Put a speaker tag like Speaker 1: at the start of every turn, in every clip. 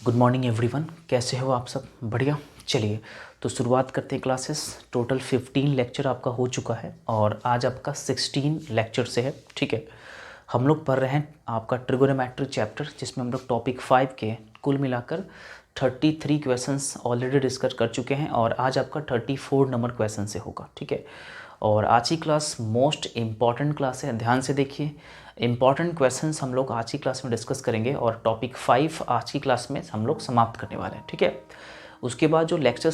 Speaker 1: Good morning everyone, कैसे हो आप सब? बढ़िया। चलिए तो शुरुआत करते हैं क्लासेस। टोटल 15 लेक्चर आपका हो चुका है और आज आपका 16 लेक्चर से है। ठीक है, हम लोग पढ़ रहे हैं आपका ट्रिगोनोमेट्री चैप्टर, जिसमें हम लोग टॉपिक 5 के कुल मिलाकर 33 क्वेश्चंस ऑलरेडी डिस्कस कर चुके हैं और आज आपका 34 नंबर क्वेश्चन से होगा। ठीक है, और आज की क्लास मोस्ट इम्पॉर्टेंट क्लास है, ध्यान से देखिए। इम्पॉर्टेंट क्वेश्चंस हम लोग आज की क्लास में डिस्कस करेंगे और टॉपिक 5 आज की क्लास में हम लोग समाप्त करने वाले हैं। ठीक है, उसके बाद जो लेक्चर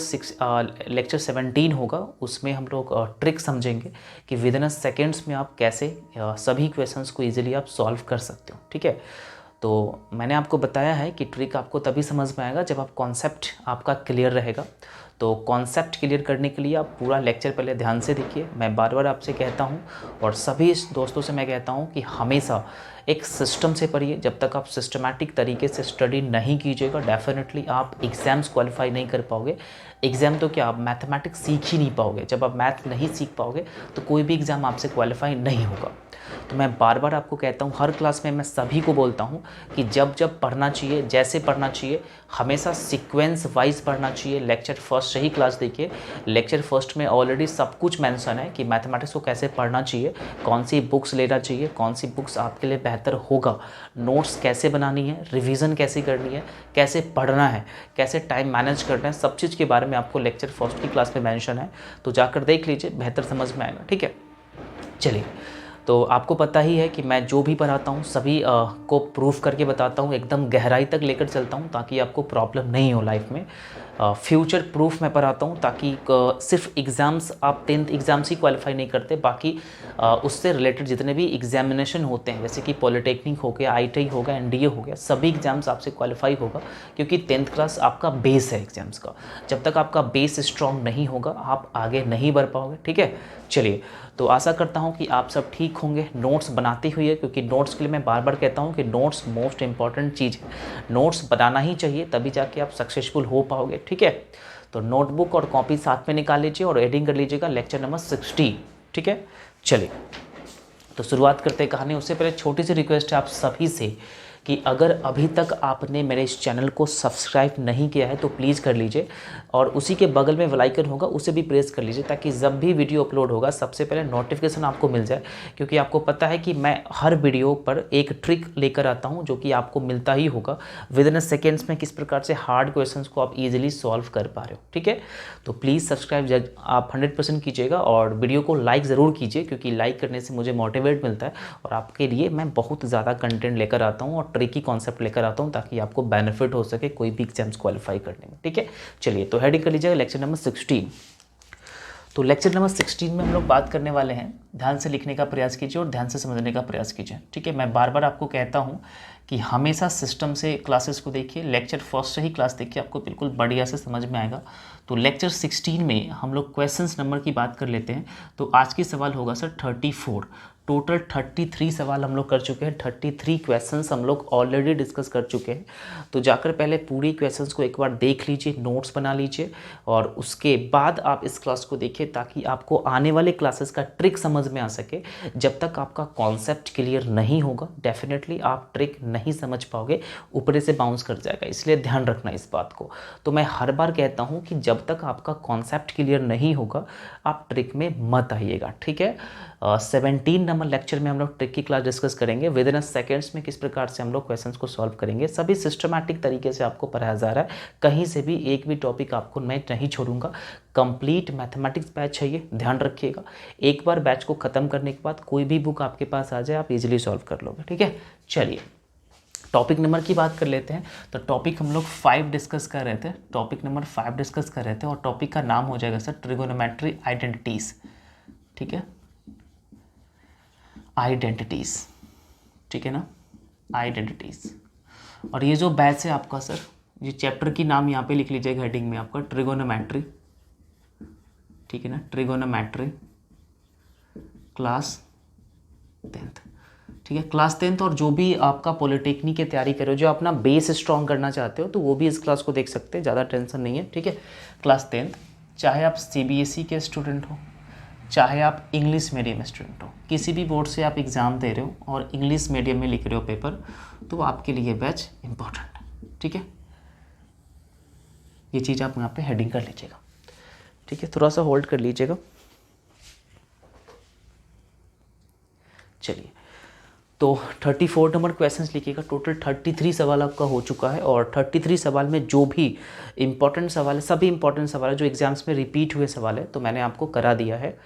Speaker 1: 17 होगा उसमें हम लोग ट्रिक समझेंगे कि विद इन सेकेंड्स में आप कैसे सभी क्वेश्चंस को ईजिली आप सॉल्व कर सकते हो। ठीक है, तो मैंने आपको बताया है कि ट्रिक आपको तभी समझ में आएगा जब आप कॉन्सेप्ट आपका क्लियर रहेगा। तो कॉन्सेप्ट क्लियर करने के लिए आप पूरा लेक्चर पहले ध्यान से देखिए। मैं बार बार आपसे कहता हूँ और सभी दोस्तों से मैं कहता हूँ कि हमेशा एक सिस्टम से पढ़िए। जब तक आप सिस्टमैटिक तरीके से स्टडी नहीं कीजिएगा, डेफिनेटली आप एग्ज़ाम्स क्वालिफाई नहीं कर पाओगे। एग्ज़ाम तो क्या, आप मैथमेटिक्स सीख ही नहीं पाओगे। जब आप मैथ नहीं सीख पाओगे तो कोई भी एग्ज़ाम आपसे क्वालिफाई नहीं होगा। तो मैं बार बार आपको कहता हूँ, हर क्लास में मैं सभी को बोलता हूँ कि जब जब पढ़ना चाहिए, जैसे पढ़ना चाहिए, हमेशा सीक्वेंस वाइज पढ़ना चाहिए। लेक्चर फर्स्ट से ही क्लास देखिए। लेक्चर फर्स्ट में ऑलरेडी सब कुछ मेंशन है कि मैथमेटिक्स को कैसे पढ़ना चाहिए, कौन सी बुक्स लेना चाहिए, कौन सी बुक्स आपके लिए बेहतर होगा, नोट्स कैसे बनानी है, रिवीजन कैसे करनी है, कैसे पढ़ना है, कैसे टाइम मैनेज करना है, सब चीज़ के बारे में आपको लेक्चर फर्स्ट की क्लास में मेंशन है। तो जाकर देख लीजिए, बेहतर समझ में आएगा। ठीक है, चलिए। तो आपको पता ही है कि मैं जो भी पढ़ाता हूँ सभी को प्रूफ करके बताता हूँ, एकदम गहराई तक लेकर चलता हूँ ताकि आपको प्रॉब्लम नहीं हो लाइफ में। फ्यूचर प्रूफ मैं पढ़ाता हूँ ताकि सिर्फ एग्ज़ाम्स, आप 10th एग्ज़ाम्स ही क्वालिफाई नहीं करते, बाकी उससे रिलेटेड जितने भी एग्जामिनेशन होते हैं, जैसे कि पॉलिटेक्निक हो गया, ITI हो गया, NDA हो गया, सभी एग्ज़ाम्स आपसे क्वालिफाई होगा क्योंकि 10th क्लास आपका बेस है एग्ज़ाम्स का। जब तक आपका बेस स्ट्रॉन्ग नहीं होगा आप आगे नहीं बढ़ पाओगे। ठीक है, चलिए। तो आशा करता हूँ कि आप सब ठीक होंगे। नोट्स बनाते हुए, क्योंकि नोट्स के लिए मैं बार बार कहता हूँ कि नोट्स मोस्ट इंपॉर्टेंट चीज़ है। नोट्स बनाना ही चाहिए, तभी जाके आप सक्सेसफुल हो पाओगे। ठीक है, तो नोटबुक और कॉपी साथ में निकाल लीजिए और एडिंग कर लीजिएगा लेक्चर नंबर 16। ठीक है, चलिए तो शुरुआत करते हैं कहानी। उससे पहले छोटी सी रिक्वेस्ट है आप सभी से कि अगर अभी तक आपने मेरे इस चैनल को सब्सक्राइब नहीं किया है तो प्लीज़ कर लीजिए और उसी के बगल में बेल आइकन होगा उसे भी प्रेस कर लीजिए ताकि जब भी वीडियो अपलोड होगा सबसे पहले नोटिफिकेशन आपको मिल जाए। क्योंकि आपको पता है कि मैं हर वीडियो पर एक ट्रिक लेकर आता हूं जो कि आपको मिलता ही होगा विद इन सेकेंड्स में, किस प्रकार से हार्ड क्वेश्चंस को आप ईजिली सॉल्व कर पा रहे हो। ठीक है, तो प्लीज़ सब्सक्राइब आप 100% कीजिएगा और वीडियो को लाइक ज़रूर कीजिए क्योंकि लाइक करने से मुझे मोटिवेट मिलता है और आपके लिए मैं बहुत ज़्यादा कंटेंट लेकर आता हूँ और ट्रिकी कॉन्सेप्ट लेकर आता हूँ ताकि आपको बेनिफिट हो सके कोई भी एग्जाम्स क्वालिफाई करने में। ठीक है, चलिए तो हेडिंग कर लीजिएगा लेक्चर नंबर 16। तो लेक्चर नंबर 16 में हम लोग बात करने वाले हैं, ध्यान से लिखने का प्रयास कीजिए और ध्यान से समझने का प्रयास कीजिए। ठीक है, मैं बार बार आपको कहता हूँ कि हमेशा सिस्टम से क्लासेस को देखिए। लेक्चर फर्स्ट से ही क्लास देखिए, आपको बिल्कुल बढ़िया से समझ में आएगा। तो लेक्चर 16 में हम लोग क्वेश्चंस नंबर की बात कर लेते हैं। तो आज की सवाल होगा सर 34। टोटल 33 सवाल हम लोग कर चुके हैं, 33 क्वेश्चंस हम लोग ऑलरेडी डिस्कस कर चुके हैं। तो जाकर पहले पूरी क्वेश्चंस को एक बार देख लीजिए, नोट्स बना लीजिए और उसके बाद आप इस क्लास को देखिए ताकि आपको आने वाले क्लासेस का ट्रिक समझ में आ सके। जब तक आपका कॉन्सेप्ट क्लियर नहीं होगा डेफिनेटली आप ट्रिक नहीं समझ पाओगे, ऊपर से बाउंस कर जाएगा, इसलिए ध्यान रखना इस बात को। तो मैं हर बार कहता हूँ कि जब तक आपका कॉन्सेप्ट क्लियर नहीं होगा आप ट्रिक में मत आइएगा। ठीक है, 17 नंबर लेक्चर में हम लोग ट्रिक की क्लास डिस्कस करेंगे विद इन सेकेंड्स में, किस प्रकार से हम लोग क्वेश्चंस को सॉल्व करेंगे। सभी सिस्टमैटिक तरीके से आपको पढ़ाया जा रहा है, कहीं से भी एक भी टॉपिक आपको मैं नहीं छोड़ूंगा। कंप्लीट मैथमेटिक्स बैच है ये, ध्यान रखिएगा। एक बार बैच को ख़त्म करने के बाद कोई भी बुक आपके पास आ जाए आप इजीली सॉल्व कर लोगे। ठीक है, चलिए टॉपिक नंबर की बात कर लेते हैं। तो टॉपिक हम लोग 5 डिस्कस कर रहे थे, टॉपिक नंबर 5 डिस्कस कर रहे थे और टॉपिक का नाम हो जाएगा सर ट्रिगोनोमेट्री आइडेंटिटीज़। ठीक है, आइडेंटिटीज़, ठीक है ना, आइडेंटिटीज़। और ये जो बैच है आपका सर, ये चैप्टर की नाम यहाँ पे लिख लीजिएगा हेडिंग में आपका, ट्रिगोनोमेट्री। ठीक है ना, ट्रिगोनोमेट्री क्लास 10th। ठीक है, क्लास 10th। और जो भी आपका पॉलिटेक्निक की तैयारी करो, जो अपना बेस स्ट्रॉन्ग करना चाहते हो तो वो भी इस क्लास को देख सकते हैं, ज़्यादा टेंशन नहीं है। ठीक है, क्लास 10th, चाहे आप CBSE के स्टूडेंट हो, चाहे आप इंग्लिश मीडियम स्टूडेंट हो, किसी भी बोर्ड से आप एग्ज़ाम दे रहे हो और इंग्लिश मीडियम में लिख रहे हो पेपर, तो आपके लिए बैच इंपॉर्टेंट है। ठीक है, ये चीज़ आप यहाँ पे हेडिंग कर लीजिएगा, ठीक है, थोड़ा सा होल्ड कर लीजिएगा। चलिए, तो 34 नंबर क्वेश्चंस लिखिएगा। टोटल 33 सवाल आपका हो चुका है और 33 सवाल में जो भी इंपॉर्टेंट सवाल है, सभी इंपॉर्टेंट सवाल है जो एग्जाम्स में रिपीट हुए सवाल है, तो मैंने आपको करा दिया है।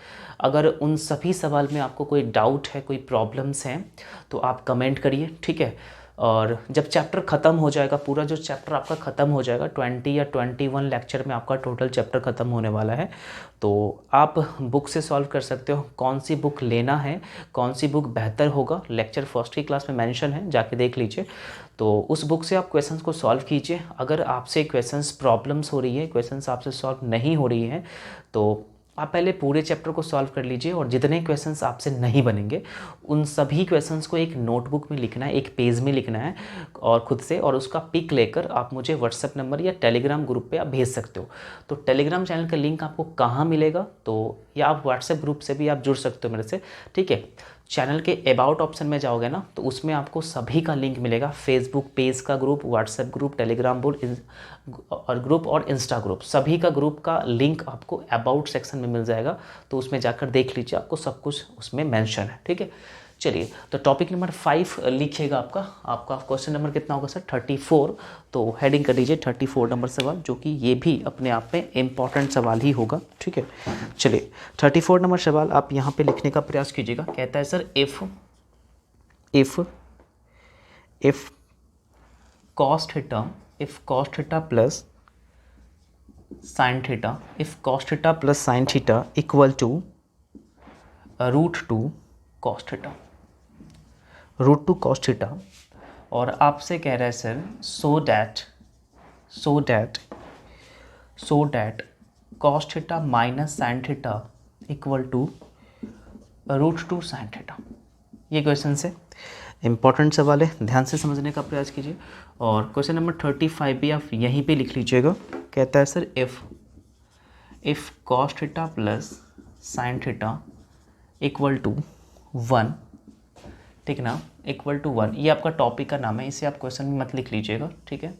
Speaker 1: अगर उन सभी सवाल में आपको कोई डाउट है, कोई प्रॉब्लम्स हैं, तो आप कमेंट करिए, ठीक है। और जब चैप्टर ख़त्म हो जाएगा, पूरा जो चैप्टर आपका ख़त्म हो जाएगा, 20 या 21 लेक्चर में आपका टोटल चैप्टर ख़त्म होने वाला है, तो आप बुक से सॉल्व कर सकते हो। कौन सी बुक लेना है, कौन सी बुक बेहतर होगा, लेक्चर फर्स्ट की क्लास में मेंशन है, जाके देख लीजिए। तो उस बुक से आप क्वेश्चंस को सॉल्व कीजिए। अगर आपसे क्वेश्चंस प्रॉब्लम्स हो रही है, क्वेश्चंस आपसे सॉल्व नहीं हो रही हैं, तो आप पहले पूरे चैप्टर को सॉल्व कर लीजिए और जितने क्वेश्चंस आपसे नहीं बनेंगे उन सभी क्वेश्चंस को एक नोटबुक में लिखना है, एक पेज में लिखना है और खुद से, और उसका पिक लेकर आप मुझे व्हाट्सएप नंबर या टेलीग्राम ग्रुप पे आप भेज सकते हो। तो टेलीग्राम चैनल का लिंक आपको कहाँ मिलेगा, तो या आप व्हाट्सएप ग्रुप से भी आप जुड़ सकते हो मेरे से, ठीक है। चैनल के अबाउट ऑप्शन में जाओगे ना, तो उसमें आपको सभी का लिंक मिलेगा, फेसबुक पेज का group, WhatsApp group, Telegram group और इंस्टा ग्रुप, सभी का ग्रुप का लिंक आपको अबाउट सेक्शन में मिल जाएगा। तो उसमें जाकर देख लीजिए, आपको सब कुछ उसमें मेंशन है, ठीक है। चलिए, तो टॉपिक नंबर 5 लिखिएगा। आपका क्वेश्चन नंबर कितना होगा सर? 34। तो हेडिंग कर दीजिए 34 नंबर सवाल, जो कि ये भी अपने आप में इम्पॉर्टेंट सवाल ही होगा, ठीक है। चलिए, 34 नंबर सवाल आप यहाँ पे लिखने का प्रयास कीजिएगा। कहता है sir, if cos theta plus sine theta, if cos theta plus sine theta equal to √2 cos theta, √2 cos theta, और आपसे कह रहा है sir so that cos theta minus sine theta equal to √2 sine theta. ये question से important सवाल है, ध्यान से समझने का प्रयास कीजिए। और क्वेश्चन नंबर 35 भी आप यहीं पे लिख लीजिएगा। कहता है sir, if cos theta plus sine theta equal to 1, ठीक ना, इक्वल टू 1, ये आपका टॉपिक का नाम है, इसे आप क्वेश्चन में मत लिख लीजिएगा, ठीक है।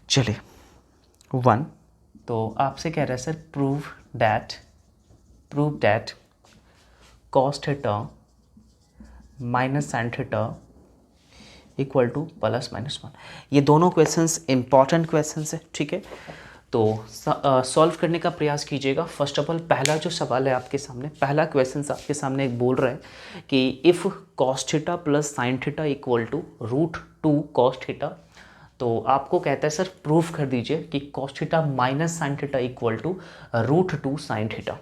Speaker 1: चलिए, 1, तो आपसे कह रहा है sir prove that cos theta minus sine theta equal to +-1। ये दोनों क्वेश्चंस इंपॉर्टेंट क्वेश्चंस है, ठीक है। तो सॉल्व करने का प्रयास कीजिएगा। फर्स्ट ऑफ ऑल, पहला जो सवाल है आपके सामने, पहला क्वेश्चन आपके सामने एक बोल रहा है कि if cos theta plus sine theta equal to √2 cos theta, तो आपको कहता है सर प्रूफ कर दीजिए कि cos theta minus sine theta equal to √2 sine theta.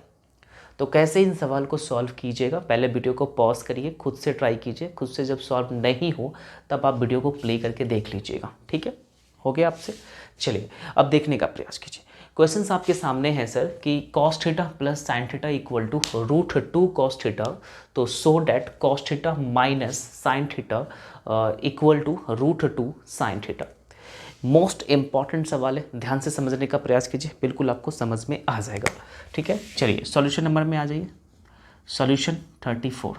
Speaker 1: तो कैसे इन सवाल को सॉल्व कीजिएगा, पहले वीडियो को पॉज करिए, खुद से ट्राई कीजिए, खुद से जब सॉल्व नहीं हो तब आप वीडियो को प्ले करके देख लीजिएगा, ठीक है। हो गया आपसे? चलिए, अब देखने का प्रयास कीजिए। क्वेश्चंस आपके सामने हैं सर कि cos theta plus sine theta equal to √2 cos theta, तो so that cos theta minus sine theta equal to √2 sine theta. Most important सवाल है, ध्यान से समझने का प्रयास कीजिए, बिल्कुल आपको समझ में आ जाएगा, ठीक है। चलिए, सॉल्यूशन नंबर में आ जाइए। सॉल्यूशन 34।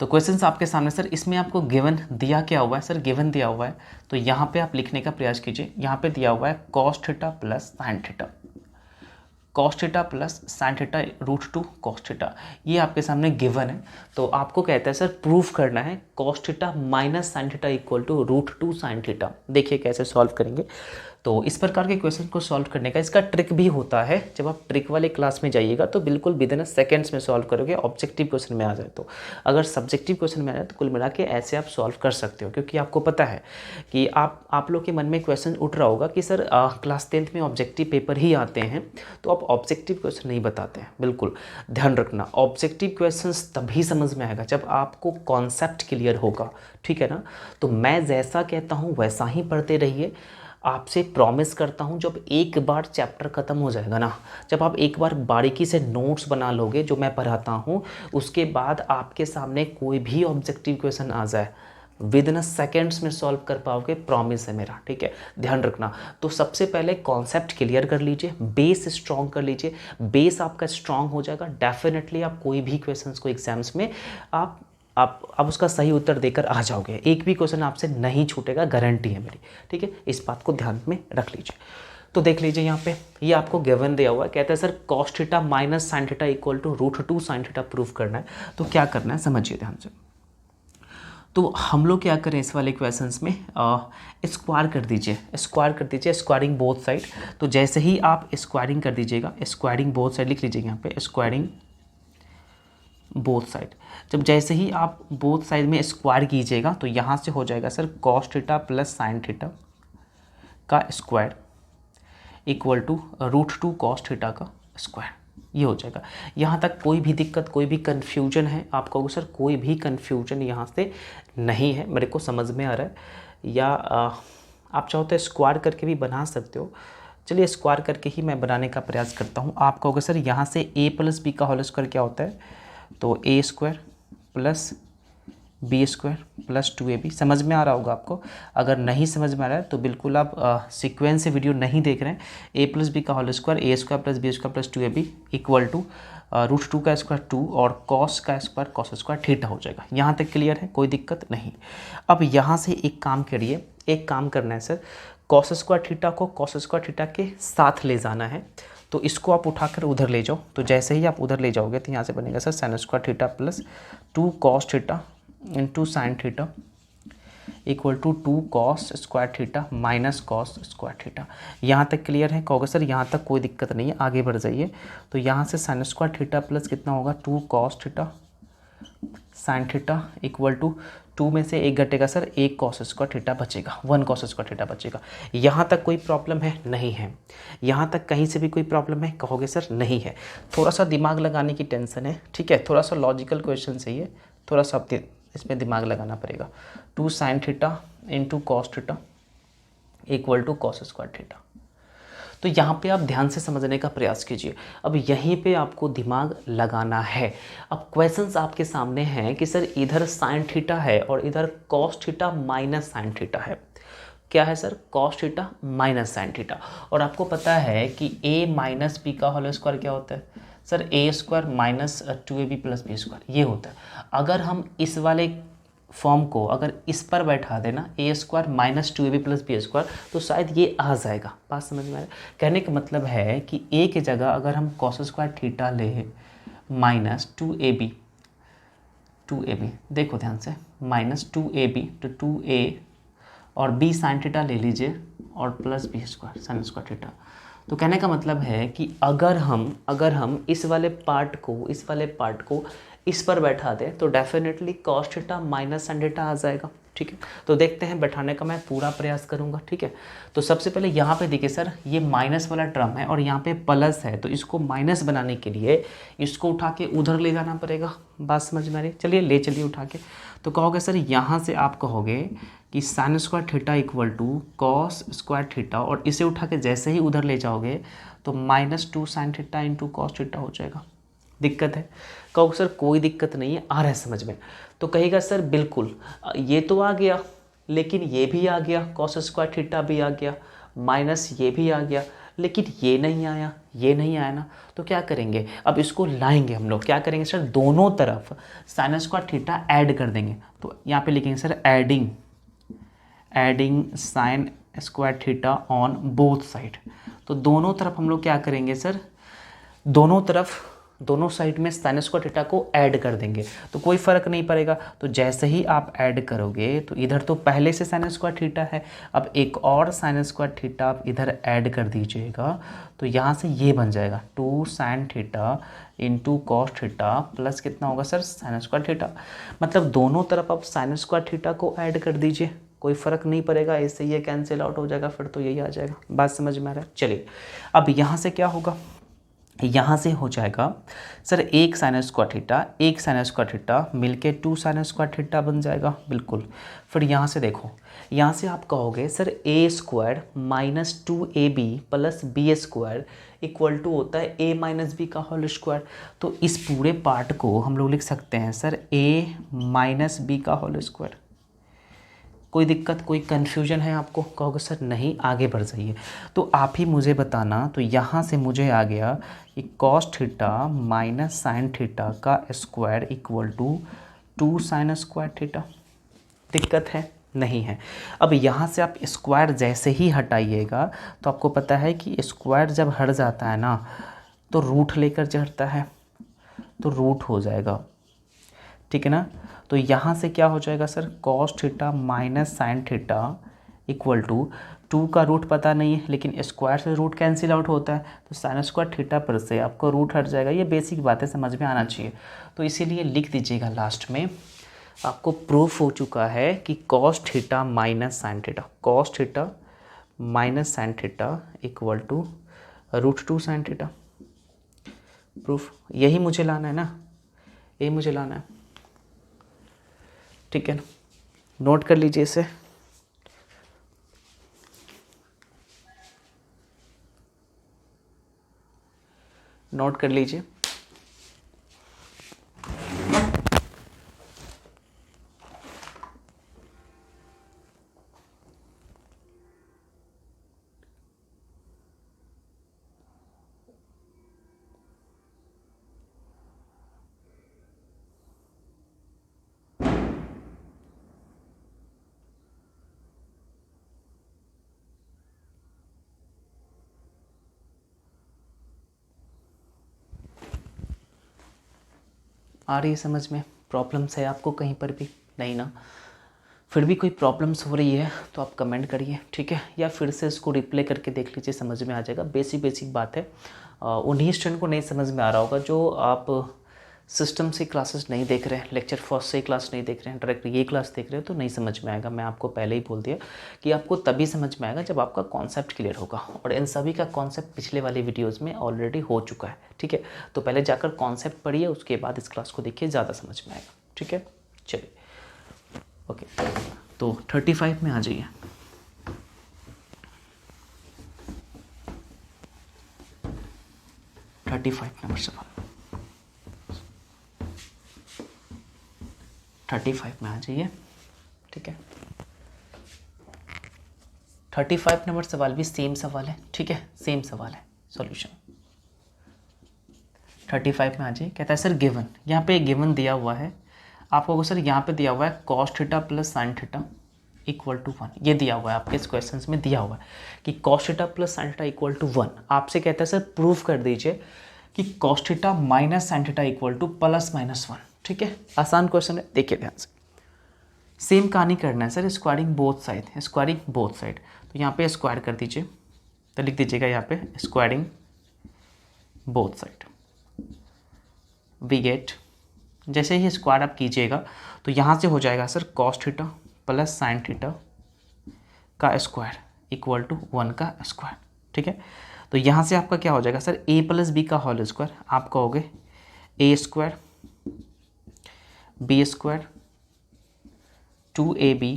Speaker 1: तो क्वेश्चंस आपके सामने सर, इसमें आपको गिवन दिया क्या हुआ है सर? गिवन दिया हुआ है, तो यहाँ पे आप लिखने का प्रयास कीजिए। यहाँ पे दिया हुआ है cos theta plus sine theta, cost theta plus sine theta √2 cos theta, ये आपके सामने गिवन है। तो आपको कहता है सर प्रूफ करना है cos theta minus sine theta equal to √2 sine theta. देखिए कैसे सॉल्व करेंगे। तो इस प्रकार के क्वेश्चन को सॉल्व करने का इसका ट्रिक भी होता है। जब आप ट्रिक वाले क्लास में जाइएगा तो बिल्कुल विदिन सेकंड्स में सॉल्व करोगे, ऑब्जेक्टिव क्वेश्चन में आ जाए तो। अगर सब्जेक्टिव क्वेश्चन में आ जाए तो कुल मिला के ऐसे आप सॉल्व कर सकते हो, क्योंकि आपको पता है कि आप लोग के मन में क्वेश्चन उठ रहा होगा कि सर क्लास 10th में ऑब्जेक्टिव पेपर ही आते हैं, तो आप ऑब्जेक्टिव क्वेश्चन नहीं बताते हैं। बिल्कुल ध्यान रखना, ऑब्जेक्टिव क्वेश्चन तभी समझ में आएगा जब आपको कॉन्सेप्ट क्लियर होगा, ठीक है ना। तो मैं जैसा कहता हूँ वैसा ही पढ़ते रहिए। आपसे प्रॉमिस करता हूँ, जब एक बार चैप्टर ख़त्म हो जाएगा ना, जब आप एक बार बारीकी से नोट्स बना लोगे जो मैं पढ़ाता हूँ, उसके बाद आपके सामने कोई भी ऑब्जेक्टिव क्वेश्चन आ जाए विदिन सेकेंड्स में सॉल्व कर पाओगे, प्रॉमिस है मेरा, ठीक है। ध्यान रखना। तो सबसे पहले कॉन्सेप्ट क्लियर कर लीजिए, बेस स्ट्रॉन्ग कर लीजिए। बेस आपका स्ट्रॉन्ग हो जाएगा, डेफिनेटली आप कोई भी क्वेश्चंस को एग्जाम्स में आप आप उसका सही उत्तर देकर आ जाओगे। एक भी क्वेश्चन आपसे नहीं छूटेगा, गारंटी है मेरी, ठीक है। इस बात को ध्यान में रख लीजिए। तो देख लीजिए यहाँ पे ये आपको गिवन दिया हुआ है, कहता है sir cos theta minus sine theta equal to √2 sine theta prove करना है। तो क्या करना है समझिए ध्यान से। तो हम लोग क्या करें इस वाले क्वेश्चंस में, स्क्वायर कर दीजिए, स्क्वायरिंग बोथ साइड। तो जैसे ही आप स्क्वायरिंग कर दीजिएगा, स्क्वायरिंग बोथ साइड लिख लीजिएगा यहाँ पे, स्क्वायरिंग बोथ साइड। जब जैसे ही आप बोथ साइड में स्क्वायर कीजिएगा तो यहाँ से हो जाएगा sir cos theta plus sine theta का square equal to √2 cos theta का स्क्वायर, ये हो जाएगा। यहाँ तक कोई भी दिक्कत, कोई भी कन्फ्यूजन है? आप कहोगे सर कोई भी कन्फ्यूजन यहाँ से नहीं है, मेरे को समझ में आ रहा है। या आप चाहो तो स्क्वायर करके भी बना सकते हो। चलिए स्क्वायर करके ही मैं बनाने का प्रयास करता हूँ। आप कहोगे सर यहाँ से a प्लस बी का होल स्क्वायर क्या होता है, तो a square plus B square plus 2ab। समझ में आ रहा होगा आपको। अगर नहीं समझ में आ रहा है तो बिल्कुल आप सीक्वेंस से वीडियो नहीं देख रहे हैं। a प्लस बी का whole square a square plus B square plus 2ab equal to √2 का स्क्वायर 2 और cos का स्क्वायर cos स्क्वायर थीटा हो जाएगा। यहाँ तक क्लियर है, कोई दिक्कत नहीं। अब यहाँ से एक काम करिए, एक काम करना है सर, cos स्क्वायर थीटा को cos स्क्वायर थीटा के साथ ले जाना है। तो इसको आप उठाकर उधर ले जाओ। तो जैसे ही आप उधर ले जाओगे तो यहाँ से बनेगा sir sine square theta plus 2 cos theta into sine theta equal to 2 cos square theta minus cos square theta. यहाँ तक क्लियर है? कहोगे सर यहाँ तक कोई दिक्कत नहीं है, आगे बढ़ जाइए। तो यहाँ से साइन स्क्वायर थीटा प्लस कितना होगा 2 cos theta sine theta equal to 2 में से 1 घटेगा सर 1 cos स्क्वायर थीटा बचेगा, 1 cos स्क्वायर थीटा बचेगा। यहाँ तक कोई प्रॉब्लम है? नहीं है। यहाँ तक कहीं से भी कोई प्रॉब्लम है? कहोगे सर नहीं है। थोड़ा सा दिमाग लगाने की टेंशन है, ठीक है, थोड़ा सा लॉजिकल क्वेश्चन चाहिए, थोड़ा सा इसमें दिमाग लगाना पड़ेगा। 2 sine theta into cos theta equal to cos square theta. तो यहाँ पे आप ध्यान से समझने का प्रयास कीजिए। अब यहीं पे आपको दिमाग लगाना है। अब क्वेश्चंस आपके सामने हैं कि सर इधर साइन थीटा है और इधर cos theta minus sine theta है। क्या है sir? cos theta minus sine theta. और आपको पता है कि a माइनस बी का होल स्क्वायर क्या होता है sir? a square minus 2ab plus B square, ये होता है। अगर हम इस वाले फॉर्म को अगर इस पर बैठा देना a square minus 2ab plus B square, तो शायद ये आ जाएगा। बात समझ में आया? कहने का मतलब है कि a की जगह अगर हम cos स्क्वायर थीटा ले माइनस 2ab, देखो ध्यान से, माइनस 2ab तो 2a और b साइन थीटा ले लीजिए और plus B square sine square theta. तो कहने का मतलब है कि अगर हम इस वाले पार्ट को इस पर बैठा दें तो definitely cos theta minus sine theta आ जाएगा। ठीक है, तो देखते हैं, बैठाने का मैं पूरा प्रयास करूंगा। ठीक है, तो सबसे पहले यहाँ पे देखिए सर, ये माइनस वाला टर्म है और यहाँ पे प्लस है, तो इसको माइनस बनाने के लिए इसको उठा के उधर ले जाना पड़ेगा। बात समझ में आ रही? चलिए ले चलिए उठा के। तो कहोगे सर यहाँ से आप कहोगे कि sine square theta equal to cos square theta, और इसे उठा के जैसे ही उधर ले जाओगे तो minus 2 sine theta into cos theta हो जाएगा। दिक्कत है? कहोगे सर कोई दिक्कत नहीं है, आ रहा है समझ में। तो कहेगा सर बिल्कुल, ये तो आ गया, लेकिन ये भी आ गया, कॉस स्क्वायर थीटा भी आ गया, माइनस ये भी आ गया, लेकिन ये नहीं आया, ये नहीं आया ना। तो क्या करेंगे, अब इसको लाएंगे हम लोग। क्या करेंगे सर? दोनों तरफ साइन स्क्वायर थीटा ऐड कर देंगे। तो यहाँ पे लिखेंगे sir adding sign square theta on both side. तो दोनों तरफ हम लोग क्या करेंगे सर? दोनों साइड में साइन स्क्वायर थीटा को ऐड कर देंगे, तो कोई फ़र्क नहीं पड़ेगा। तो जैसे ही आप ऐड करोगे तो इधर तो पहले से साइन स्क्वायर थीटा है, अब एक और साइन स्क्वायर थीटा आप इधर ऐड कर दीजिएगा, तो यहाँ से ये बन जाएगा 2 sine theta into cos theta plus कितना होगा सर? Sine square theta. मतलब दोनों तरफ आप साइन स्क्वायर थीटा को ऐड कर दीजिए, कोई फ़र्क नहीं पड़ेगा, इससे ये कैंसिल आउट हो जाएगा, फिर तो यही आ जाएगा। बात समझ में आ रहा है? चलिए, अब यहाँ से क्या होगा? यहाँ से हो जाएगा सर 1 साइन स्क्वायर थीटा मिलके 2 साइन स्क्वायर थीटा बन जाएगा, बिल्कुल। फिर यहाँ से देखो, यहाँ से आप कहोगे sir a square minus 2ab plus B square equal to होता है a माइनस बी का होल स्क्वायर। तो इस पूरे पार्ट को हम लोग लिख सकते हैं सर a माइनस बी का होल स्क्वायर। कोई दिक्कत, कोई कन्फ्यूजन है आपको? कहोगे सर नहीं, आगे बढ़ जाइए। तो आप ही मुझे बताना। तो यहाँ से मुझे आ गया कि cos theta minus sine theta का square equal to 2 sine square theta. दिक्कत है? नहीं है। अब यहाँ से आप स्क्वायर जैसे ही हटाइएगा तो आपको पता है कि स्क्वायर जब हट जाता है ना तो रूट लेकर चढ़ता है, तो रूट हो जाएगा, ठीक है ना। तो यहाँ से क्या हो जाएगा sir, cos theta minus sine theta equal to 2 का रूट पता नहीं है लेकिन स्क्वायर से रूट कैंसिल आउट होता है, तो साइन स्क्वायर थीटा पर से आपको रूट हट जाएगा। ये बेसिक बातें समझ में आना चाहिए, तो इसीलिए लिख दीजिएगा लास्ट में, आपको प्रूफ हो चुका है कि cos theta minus sine theta, cos theta minus sine theta equal to √2 sine theta. Proof यही मुझे लाना है ना, यही मुझे लाना है, ठीक है ना। नोट कर लीजिए इसे। नोट कर लीजिए। आ रही है समझ में? प्रॉब्लम्स है आपको कहीं पर भी? नहीं ना? फिर भी कोई प्रॉब्लम्स हो रही है तो आप कमेंट करिए, ठीक है, या फिर से इसको रिप्ले करके देख लीजिए, समझ में आ जाएगा। बेसिक बात है। उन्हीं स्टूडेंट को नहीं समझ में आ रहा होगा जो आप सिस्टम से क्लासेस नहीं देख रहे हैं, लेक्चर फर्स्ट से क्लास नहीं देख रहे हैं, डायरेक्ट ये क्लास देख रहे हो तो नहीं समझ में आएगा। मैं आपको पहले ही बोल दिया कि आपको तभी समझ में आएगा जब आपका कॉन्सेप्ट क्लियर होगा, और इन सभी का कॉन्सेप्ट पिछले वाले वीडियोज़ में ऑलरेडी हो चुका है, ठीक है। तो पहले जाकर कॉन्सेप्ट पढ़िए, उसके बाद इस क्लास को देखिए, ज़्यादा समझ में आएगा, ठीक है। चलिए ओके, तो 35 में आ जाइए। नंबर सवाल 35 में आ जाइए, ठीक है। 35 नंबर सवाल भी सेम सवाल है, ठीक है, सेम सवाल है। सॉल्यूशन 35 में आ जाइए। कहता है सर गिवन, यहाँ पे गिवन दिया हुआ है आपको, सर यहाँ पे दिया हुआ है cos theta plus sine theta equal to 1। ये दिया हुआ है आपके इस क्वेश्चन में, दिया हुआ है कि cos theta plus sine theta equal to 1। आपसे कहता है सर प्रूफ कर दीजिए कि cos theta minus sine theta equal to plus minus 1, ठीक है। आसान क्वेश्चन है, देखिए ध्यान से। सेम कहानी करना है sir, squaring both side, squaring both side. तो यहाँ पे स्क्वायर कर दीजिए, तो लिख दीजिएगा यहाँ पे squaring both side. We get, जैसे ही स्क्वायर आप कीजिएगा तो यहाँ से हो जाएगा sir cos theta plus sine theta का स्क्वायर इक्वल टू 1 का स्क्वायर, ठीक है। तो यहाँ से आपका क्या हो जाएगा सर, a प्लस बी का होल स्क्वायर, आप कहोगे a square b square 2ab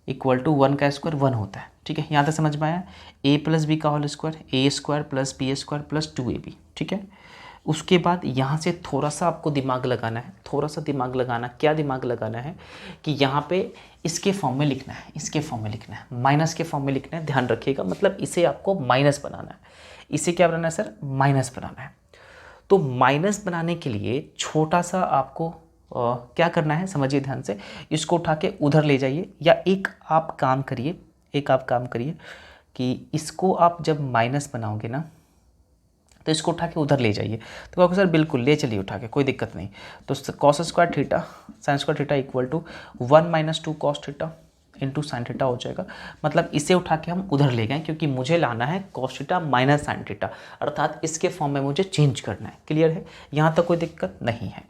Speaker 1: equal to 1 का स्क्वायर 1 होता है, ठीक है। यहाँ तक समझ में आया। a प्लस बी का whole square a square plus B square plus 2ab, ठीक है। उसके बाद यहाँ से थोड़ा सा आपको दिमाग लगाना है, थोड़ा सा दिमाग लगाना, क्या दिमाग लगाना है कि यहाँ पे इसके फॉर्म में लिखना है, इसके फॉर्म में लिखना है, माइनस के फॉर्म में लिखना है, ध्यान रखिएगा। मतलब इसे आपको माइनस बनाना है, इसे क्या बनाना है सर, माइनस बनाना है। तो माइनस बनाने के लिए छोटा सा आपको क्या करना है, समझिए ध्यान से। इसको उठा के उधर ले जाइए, या एक आप काम करिए कि इसको आप जब माइनस बनाओगे ना तो इसको उठा के उधर ले जाइए। तो कहोगे सर बिल्कुल ले चलिए उठा के, कोई दिक्कत नहीं। तो cos square theta sine square theta equal to 1 minus 2 cos theta into sine theta हो जाएगा। मतलब इसे उठा के हम उधर ले गए क्योंकि मुझे लाना है cos theta minus sine theta, अर्थात इसके फॉर्म में मुझे चेंज करना है। क्लियर है? यहाँ तक कोई दिक्कत नहीं है।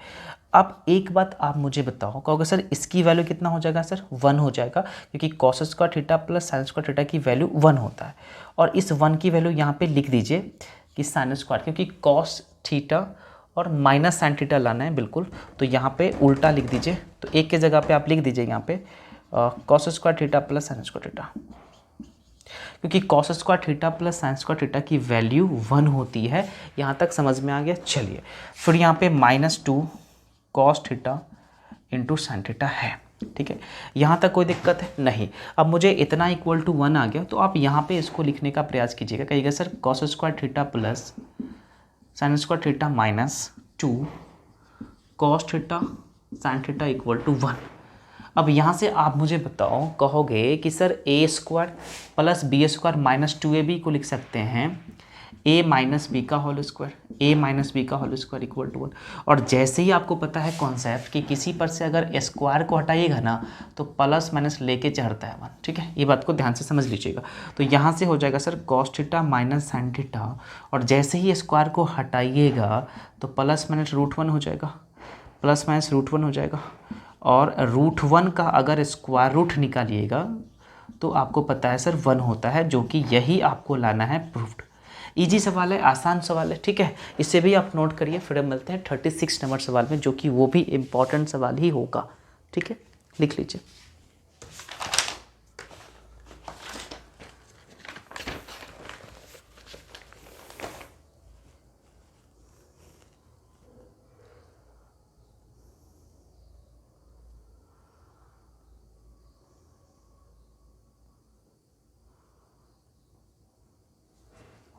Speaker 1: अब एक बात आप मुझे बताओ, कहोगे सर इसकी वैल्यू कितना हो जाएगा सर, 1 हो जाएगा, क्योंकि cos square theta plus sine square theta की वैल्यू 1 होता है। और इस 1 की वैल्यू यहाँ पे लिख दीजिए कि साइन स्क्वायर, क्योंकि कॉस थीटा और माइनस साइन थीटा लाना है बिल्कुल, तो यहाँ पे उल्टा लिख दीजिए। तो एक के जगह पे आप लिख दीजिए यहाँ पे cos square theta plus sine square theta, क्योंकि cos square theta plus sine square theta की वैल्यू 1 होती है। यहाँ तक समझ में आ गया? चलिए फिर यहाँ पे -2 cos theta into sine theta है, ठीक है। यहाँ तक कोई दिक्कत है? नहीं। अब मुझे इतना इक्वल टू 1 आ गया, तो आप यहाँ पे इसको लिखने का प्रयास कीजिएगा। कहिएगा sir cos square theta plus sine square theta -2 cos theta sine theta equal to 1। अब यहाँ से आप मुझे बताओ, कहोगे कि sir a square plus B square minus 2ab को लिख सकते हैं a माइनस बी का whole square, a minus B का होल स्क्वायर इक्वल टू 1। और जैसे ही आपको पता है कॉन्सेप्ट कि किसी पर से अगर स्क्वायर को हटाइएगा ना तो प्लस माइनस लेके चढ़ता है 1, ठीक है, ये बात को ध्यान से समझ लीजिएगा। तो यहाँ से हो जाएगा sir cos theta minus sine theta, और जैसे ही स्क्वायर को हटाइएगा तो प्लस माइनस रूट 1 हो जाएगा, प्लस माइनस रूट 1 हो जाएगा। और रूट 1 का अगर स्क्वायर रूट निकालिएगा तो आपको पता है सर 1 होता है, जो कि यही आपको लाना है प्रूफ्ड। इजी सवाल है, आसान सवाल है, ठीक है, इसे भी आप नोट करिए। फिर हम मिलते हैं 36 नंबर सवाल में, जो कि वो भी इम्पॉर्टेंट सवाल ही होगा, ठीक है, लिख लीजिए।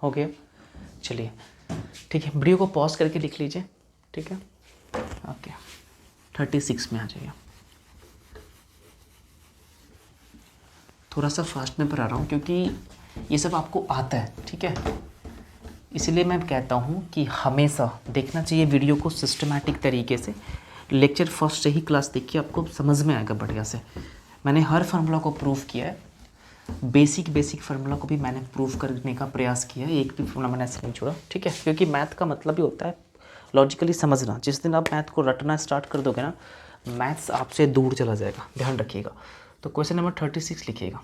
Speaker 1: हो गया, चलिए ठीक है, वीडियो को पॉज करके लिख लीजिए, ठीक है, ओके। 36 में आ जाइए। थोड़ा सा फास्ट में पर आ रहा हूँ क्योंकि ये सब आपको आता है, ठीक है, इसलिए मैं कहता हूँ कि हमेशा देखना चाहिए वीडियो को सिस्टमैटिक तरीके से। लेक्चर फर्स्ट से ही क्लास देखिए, आपको समझ में आएगा बढ़िया से। मैंने हर फार्मूला को प्रूव किया है, बेसिक फार्मूला को भी मैंने प्रूव करने का प्रयास किया है, एक भी फार्मूला मैंने ऐसे नहीं छोड़ा, ठीक है, क्योंकि मैथ का मतलब ही होता है लॉजिकली समझना। जिस दिन आप मैथ को रटना स्टार्ट कर दोगे ना, मैथ्स आपसे दूर चला जाएगा, ध्यान रखिएगा। तो क्वेश्चन नंबर 36 लिखिएगा।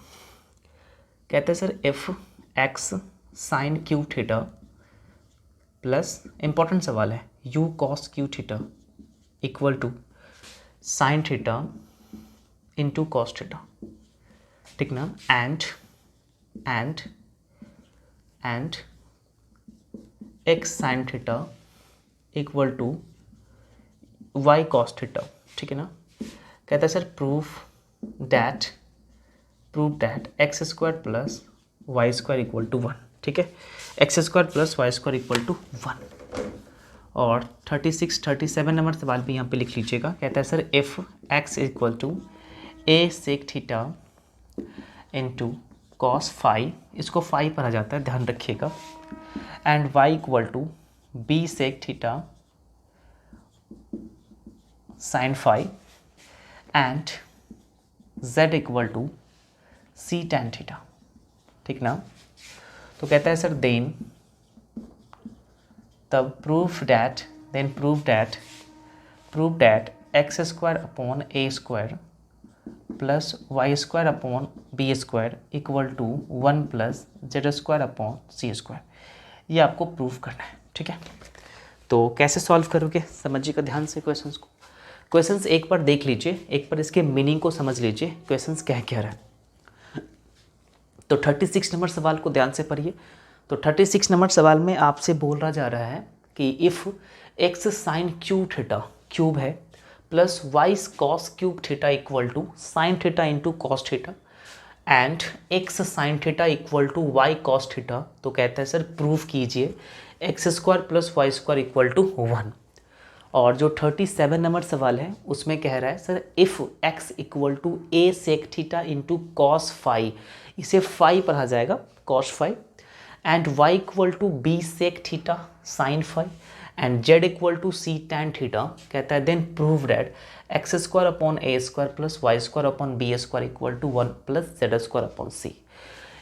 Speaker 1: कहते हैं sir if x sine cube theta plus, important सवाल है, u cos cube theta equal to sine theta into cos theta, ठीक ना, and x sine theta equal to y cos theta, ठीक है ना। कहता है sir proof that x square plus y square equal to 1, ठीक है, x square plus y square equal to 1। और 37 नंबर सवाल भी यहाँ पे लिख लीजिएगा। कहता है sir if x equal to a sec theta into cos phi, इसको फाई पढ़ा जाता है, ध्यान रखिएगा, and y equal to b sec theta sine phi and z equal to c tan theta, ठीक ना। तो कहता है सर देन तब proof that x square upon a square plus y square upon b square equal to 1 plus z square upon c square, ये आपको proof करना है, ठीक है। तो कैसे सॉल्व करोगे, समझिएगा ध्यान से क्वेश्चंस को। क्वेश्चंस एक बार देख लीजिए, एक बार इसके मीनिंग को समझ लीजिए, क्वेश्चंस क्या कह रहा है। तो 36 नंबर सवाल को ध्यान से पढ़िए। तो 36 नंबर सवाल में आपसे बोला जा रहा है कि if x sine cube theta, cube है, plus y cos cube theta equal to sine theta into cos theta and x sine theta equal to y cos theta, तो कहता है सर प्रूफ कीजिए x square plus y square equal to 1। और जो 37 number सवाल है उसमें कह रहा है sir if x equal to a sec theta into cos phi, इसे फाई पढ़ा जाएगा cos phi, and y equal to b sec theta sine phi and z equal to c tan theta, कहता है then prove that x square upon a square plus y square upon b square equal to 1 plus z square upon c.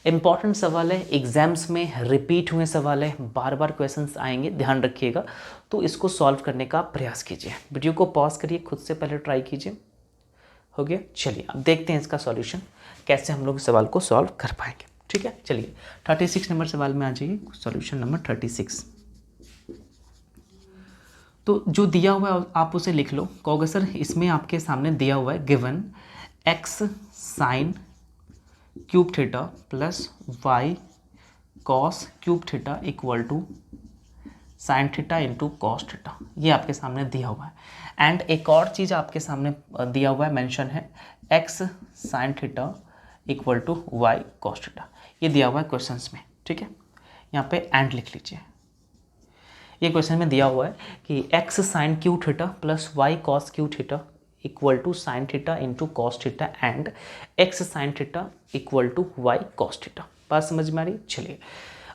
Speaker 1: Important सवाल है, exams में repeat हुए सवाल है, बार बार questions आएंगे, ध्यान रखिएगा। तो इसको सॉल्व करने का प्रयास कीजिए, वीडियो को पॉज करिए, खुद से पहले ट्राई कीजिए। हो गया, चलिए अब देखते हैं इसका सॉल्यूशन, कैसे हम लोग इस सवाल को सॉल्व कर पाएंगे, ठीक है। चलिए 36 नंबर सवाल में आ जाइए, सॉल्यूशन नंबर 36। तो जो दिया हुआ है आप उसे लिख लो। कहोगे सर इसमें आपके सामने दिया हुआ है given x sine cube theta plus y cos cube theta equal to sine theta into cos theta, ये आपके सामने दिया हुआ है। एंड एक और चीज़ आपके सामने दिया हुआ है, मेंशन है x sine theta equal to y cos theta, ये दिया हुआ है क्वेश्चंस में, ठीक है। यहाँ पे एंड लिख लीजिए। ये क्वेश्चन में दिया हुआ है कि x sine cube theta plus y cos cube theta equal to sine theta into cos theta and x sine theta equal to y cos theta. बात समझ में आ रही? चलिए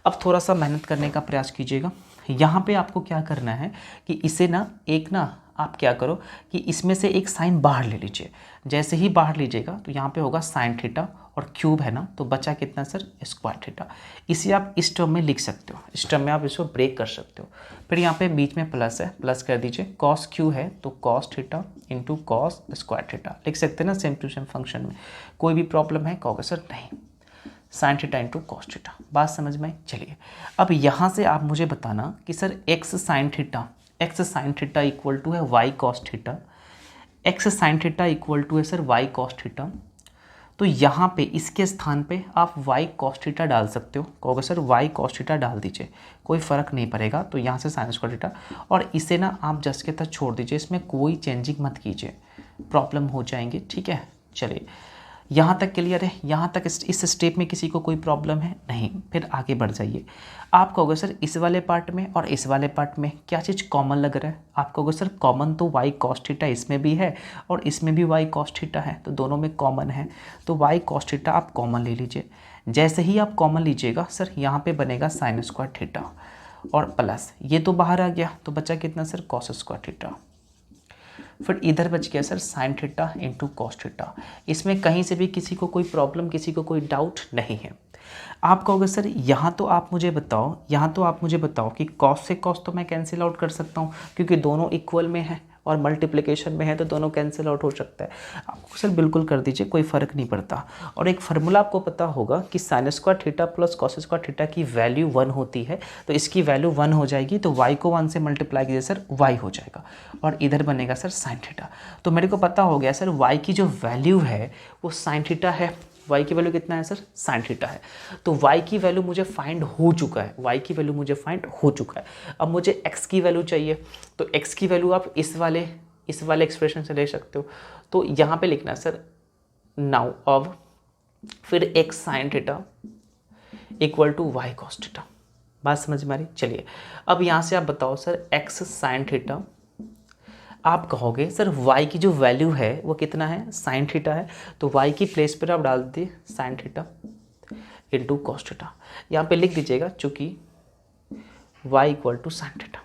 Speaker 1: अब थोड़ा सा मेहनत करने का प्रयास कीजिएगा। यहाँ पे आपको क्या करना है कि इसे ना एक ना आप क्या करो कि इसमें से एक साइन बाहर ले लीजिए। जैसे ही बाहर लीजिएगा तो यहाँ पे होगा साइन थीटा और क्यूब है ना, तो बचा कितना सर? Square theta. इसे आप इस टर्म में लिख सकते हो, इस टर्म में आप इसको ब्रेक कर सकते हो। फिर यहाँ पे बीच में प्लस है, प्लस कर दीजिए। कॉस क्यू है तो cos theta into cos square theta लिख सकते हैं ना, सेम टू सेम फंक्शन में। कोई भी प्रॉब्लम है? कहोगे सर नहीं, sign theta into cos theta. बात समझ में आई? चलिए अब यहाँ से आप मुझे बताना कि sir x sine theta equal to है y cos theta, x sine theta equal to है सर वाई कॉस थीटा। तो यहाँ पे इसके स्थान पे आप वाई कॉस थीटा डाल सकते हो। कहोगे सर वाई कॉस थीटा डाल दीजिए, कोई फ़र्क नहीं पड़ेगा। तो यहाँ से साइन स्क्वायर थीटा और इसे ना आप जस्ट के तक छोड़ दीजिए, इसमें कोई चेंजिंग मत कीजिए, प्रॉब्लम हो जाएंगी। ठीक है, चलिए यहाँ तक क्लियर है? यहाँ तक इस स्टेप में किसी को कोई प्रॉब्लम है? नहीं। फिर आगे बढ़ जाइए। आप कहोगे सर इस वाले पार्ट में और इस वाले पार्ट में क्या चीज़ कॉमन लग रहा है? आप कहोगे सर कॉमन तो वाई कॉस थीटा इसमें भी है और इसमें भी वाई कॉस थीटा है, तो दोनों में कॉमन है। तो वाई कॉस थीटा आप कॉमन ले लीजिए। जैसे ही आप कॉमन लीजिएगा सर यहाँ पे बनेगा साइन स्क्वायर थीटा और प्लस ये तो बाहर आ गया, तो बचा कितना सर? Cos square theta. फिर इधर बच गया sir sine theta into cos theta. इसमें कहीं से भी किसी को कोई प्रॉब्लम, किसी को कोई डाउट नहीं है? आप कहोगे सर यहाँ तो आप मुझे बताओ कि कॉस से कॉस तो मैं कैंसिल आउट कर सकता हूँ क्योंकि दोनों इक्वल में है और मल्टीप्लिकेशन में है, तो दोनों कैंसिल आउट हो सकता है। आपको सर बिल्कुल कर दीजिए, कोई फ़र्क नहीं पड़ता। और एक फार्मूला आपको पता होगा कि sine square theta plus cos square theta की वैल्यू 1 होती है, तो इसकी वैल्यू 1 हो जाएगी, तो y को 1 से मल्टीप्लाई कीजिए सर, y हो जाएगा और इधर बनेगा सर साइन थीटा। तो मेरे को पता हो गया सर y की जो वैल्यू है वो साइन थीटा है। y की वैल्यू कितना है सर? साइन थीटा है। तो y की वैल्यू मुझे फाइंड हो चुका है, y की वैल्यू मुझे फाइंड हो चुका है। अब मुझे x की वैल्यू चाहिए, तो x की वैल्यू आप इस वाले एक्सप्रेशन से ले सकते हो। तो यहाँ पे लिखना है सर नाउ अब फिर x sine theta equal to y cos theta. बात समझ में आ रही? चलिए अब यहाँ से आप बताओ सर x साइन थीटा, आप कहोगे सर y की जो वैल्यू है वो कितना है? साइन थीटा है, तो y की प्लेस पर आप डाल दीजिए sine theta into cos theta. यहाँ पे लिख दीजिएगा चूँकि y equal to sine theta,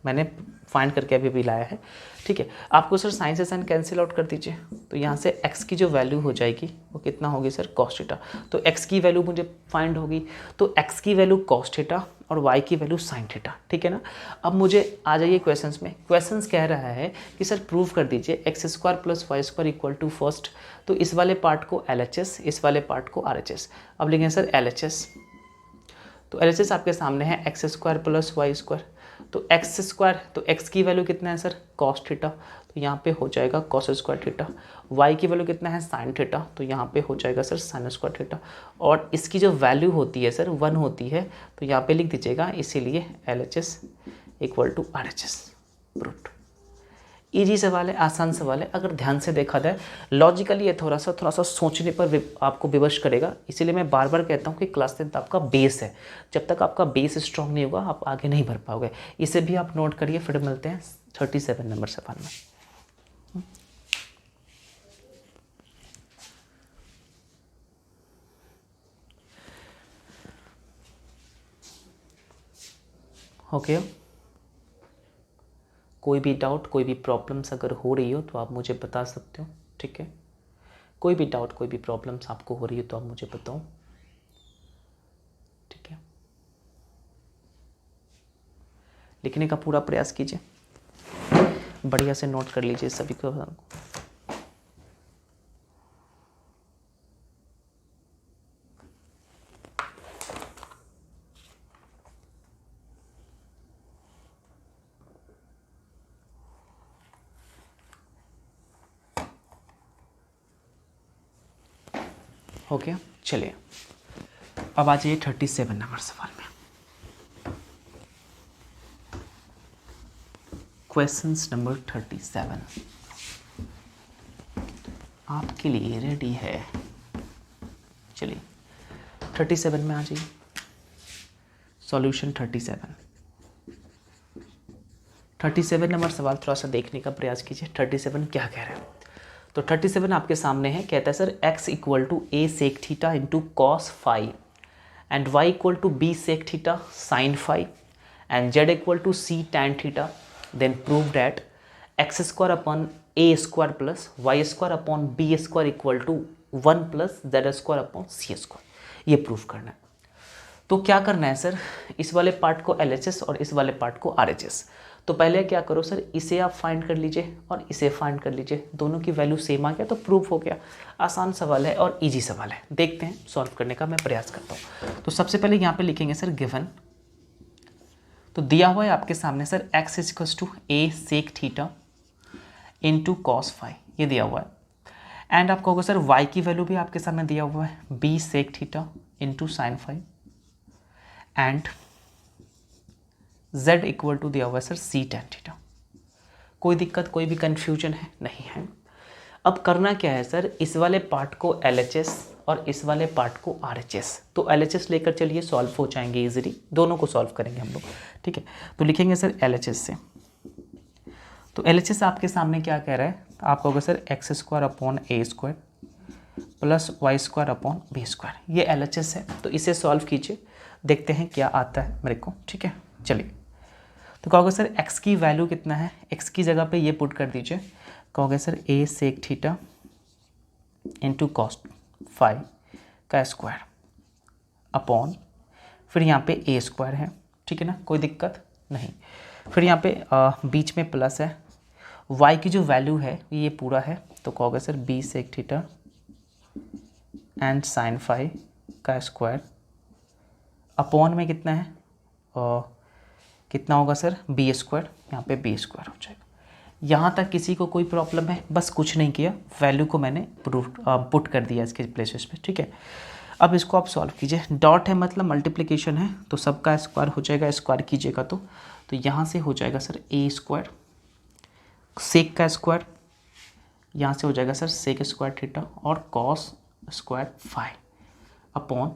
Speaker 1: मैंने फाइंड करके अभी लाया है। ठीक है, आपको सर साइन से साइन कैंसिल आउट कर दीजिए, तो यहाँ से x की जो वैल्यू हो जाएगी वो कितना होगी सर? Cos theta. तो x की वैल्यू मुझे फाइंड होगी, तो x की वैल्यू कॉस थीटा और y की वैल्यू साइन थीटा। ठीक है ना? अब मुझे आ जाइए क्वेश्चंस में। क्वेश्चंस कह रहा है कि सर प्रूव कर दीजिए x square plus y square equal to first, तो इस वाले पार्ट को LHS, इस वाले पार्ट को RHS। अब लिखें सर LHS, तो LHS आपके सामने है x square plus y square, तो एक्स स्क्वायर, तो एक्स की वैल्यू कितना है सर? कॉस थीटा, तो यहाँ पे हो जाएगा कॉस स्क्वायर थीटा। वाई की वैल्यू कितना है? साइन थीटा, तो यहाँ पे हो जाएगा सर साइन स्क्वायर थीटा। और इसकी जो वैल्यू होती है सर 1 होती है, तो यहाँ पे लिख दीजिएगा इसीलिए LHS equal to RHS। Proved. Easy सवाल है, आसान सवाल है। अगर ध्यान से देखा जाए लॉजिकली ये थोड़ा सा सोचने पर आपको विवश करेगा। इसीलिए मैं बार बार कहता हूँ कि क्लास 10 आपका बेस है। जब तक आपका बेस स्ट्रांग नहीं होगा आप आगे नहीं बढ़ पाओगे। इसे भी आप नोट करिए। फिर मिलते हैं 37 नंबर सवाल में। ओके, कोई भी डाउट, कोई भी प्रॉब्लम्स अगर हो रही हो तो आप मुझे बता सकते हो। ठीक है, कोई भी डाउट, कोई भी प्रॉब्लम्स आपको हो रही हो तो आप मुझे बताओ। ठीक है, लिखने का पूरा प्रयास कीजिए, बढ़िया से नोट कर लीजिए सभी को। ओके, चलिए अब आ जाइए 37 नंबर सवाल में। क्वेश्चंस नंबर 37 आपके लिए रेडी है। चलिए 37 में आ जाइए। सॉल्यूशन 37। 37 नंबर सवाल थोड़ा सा देखने का प्रयास कीजिए। 37 क्या कह रहा है? तो 37 आपके सामने है, कहता है sir x equal to a sec theta into cos phi and y equal to b sec theta sine phi and z equal to c tan theta, then prove that x square upon a square plus y square upon b square equal to 1 plus z square upon c square. ये prove करना है। तो क्या करना है sir, इस वाले part को LHS और इस वाले पार्ट को RHS। तो पहले क्या करो सर, इसे आप फाइंड कर लीजिए और इसे फाइंड कर लीजिए, दोनों की वैल्यू सेम आ गया तो प्रूफ हो गया। आसान सवाल है और इजी सवाल है। देखते हैं सॉल्व करने का मैं प्रयास करता हूँ। तो सबसे पहले यहाँ पे लिखेंगे सर गिवन, तो दिया हुआ है आपके सामने sir x equal to a sec theta into cos phi, ये दिया हुआ है। एंड आपका होगा सर y की वैल्यू भी आपके सामने दिया हुआ है b sec theta into sine phi and z equal to दिया हुआ है सर सी टैन थीटा। कोई दिक्कत, कोई भी कंफ्यूजन है? नहीं है। अब करना क्या है सर, इस वाले पार्ट को LHS और इस वाले पार्ट को RHS। तो LHS लेकर चलिए, सॉल्व हो जाएंगे इजीली, दोनों को सॉल्व करेंगे हम लोग। ठीक है, तो लिखेंगे सर LHS से। तो LHS आपके सामने क्या कह रहा है, आपका होगा sir x square upon a square plus y square upon b square, ये LHS है। तो इसे सॉल्व कीजिए, देखते हैं क्या आता है मेरे को। ठीक है, चलिए। तो कहोगे सर x की वैल्यू कितना है, x की जगह पे ये पुट कर दीजिए। कहोगे sir a sec theta into cos phi का स्क्वायर अपॉन, फिर यहाँ पे a स्क्वायर है, ठीक है ना, कोई दिक्कत नहीं। फिर यहाँ पे बीच में प्लस है, y की जो वैल्यू है ये पूरा है, तो कहोगे sir b sec theta and sine phi का स्क्वायर अपॉन में कितना है, कितना होगा सर बी स्क्वायर, यहाँ पे बी स्क्वायर हो जाएगा। यहाँ तक किसी को कोई प्रॉब्लम है? बस कुछ नहीं किया, वैल्यू को मैंने पुट कर दिया इसके प्लेसेस पे। ठीक है, अब इसको आप सॉल्व कीजिए। डॉट है मतलब मल्टीप्लिकेशन है, तो सबका स्क्वायर हो जाएगा, स्क्वायर कीजिएगा तो यहाँ से हो जाएगा सर ए स्क्वायर सेक का स्क्वायर, यहाँ से हो जाएगा सर सेक स्क्वायर थीटा और कॉस स्क्वायर फाई अपॉन,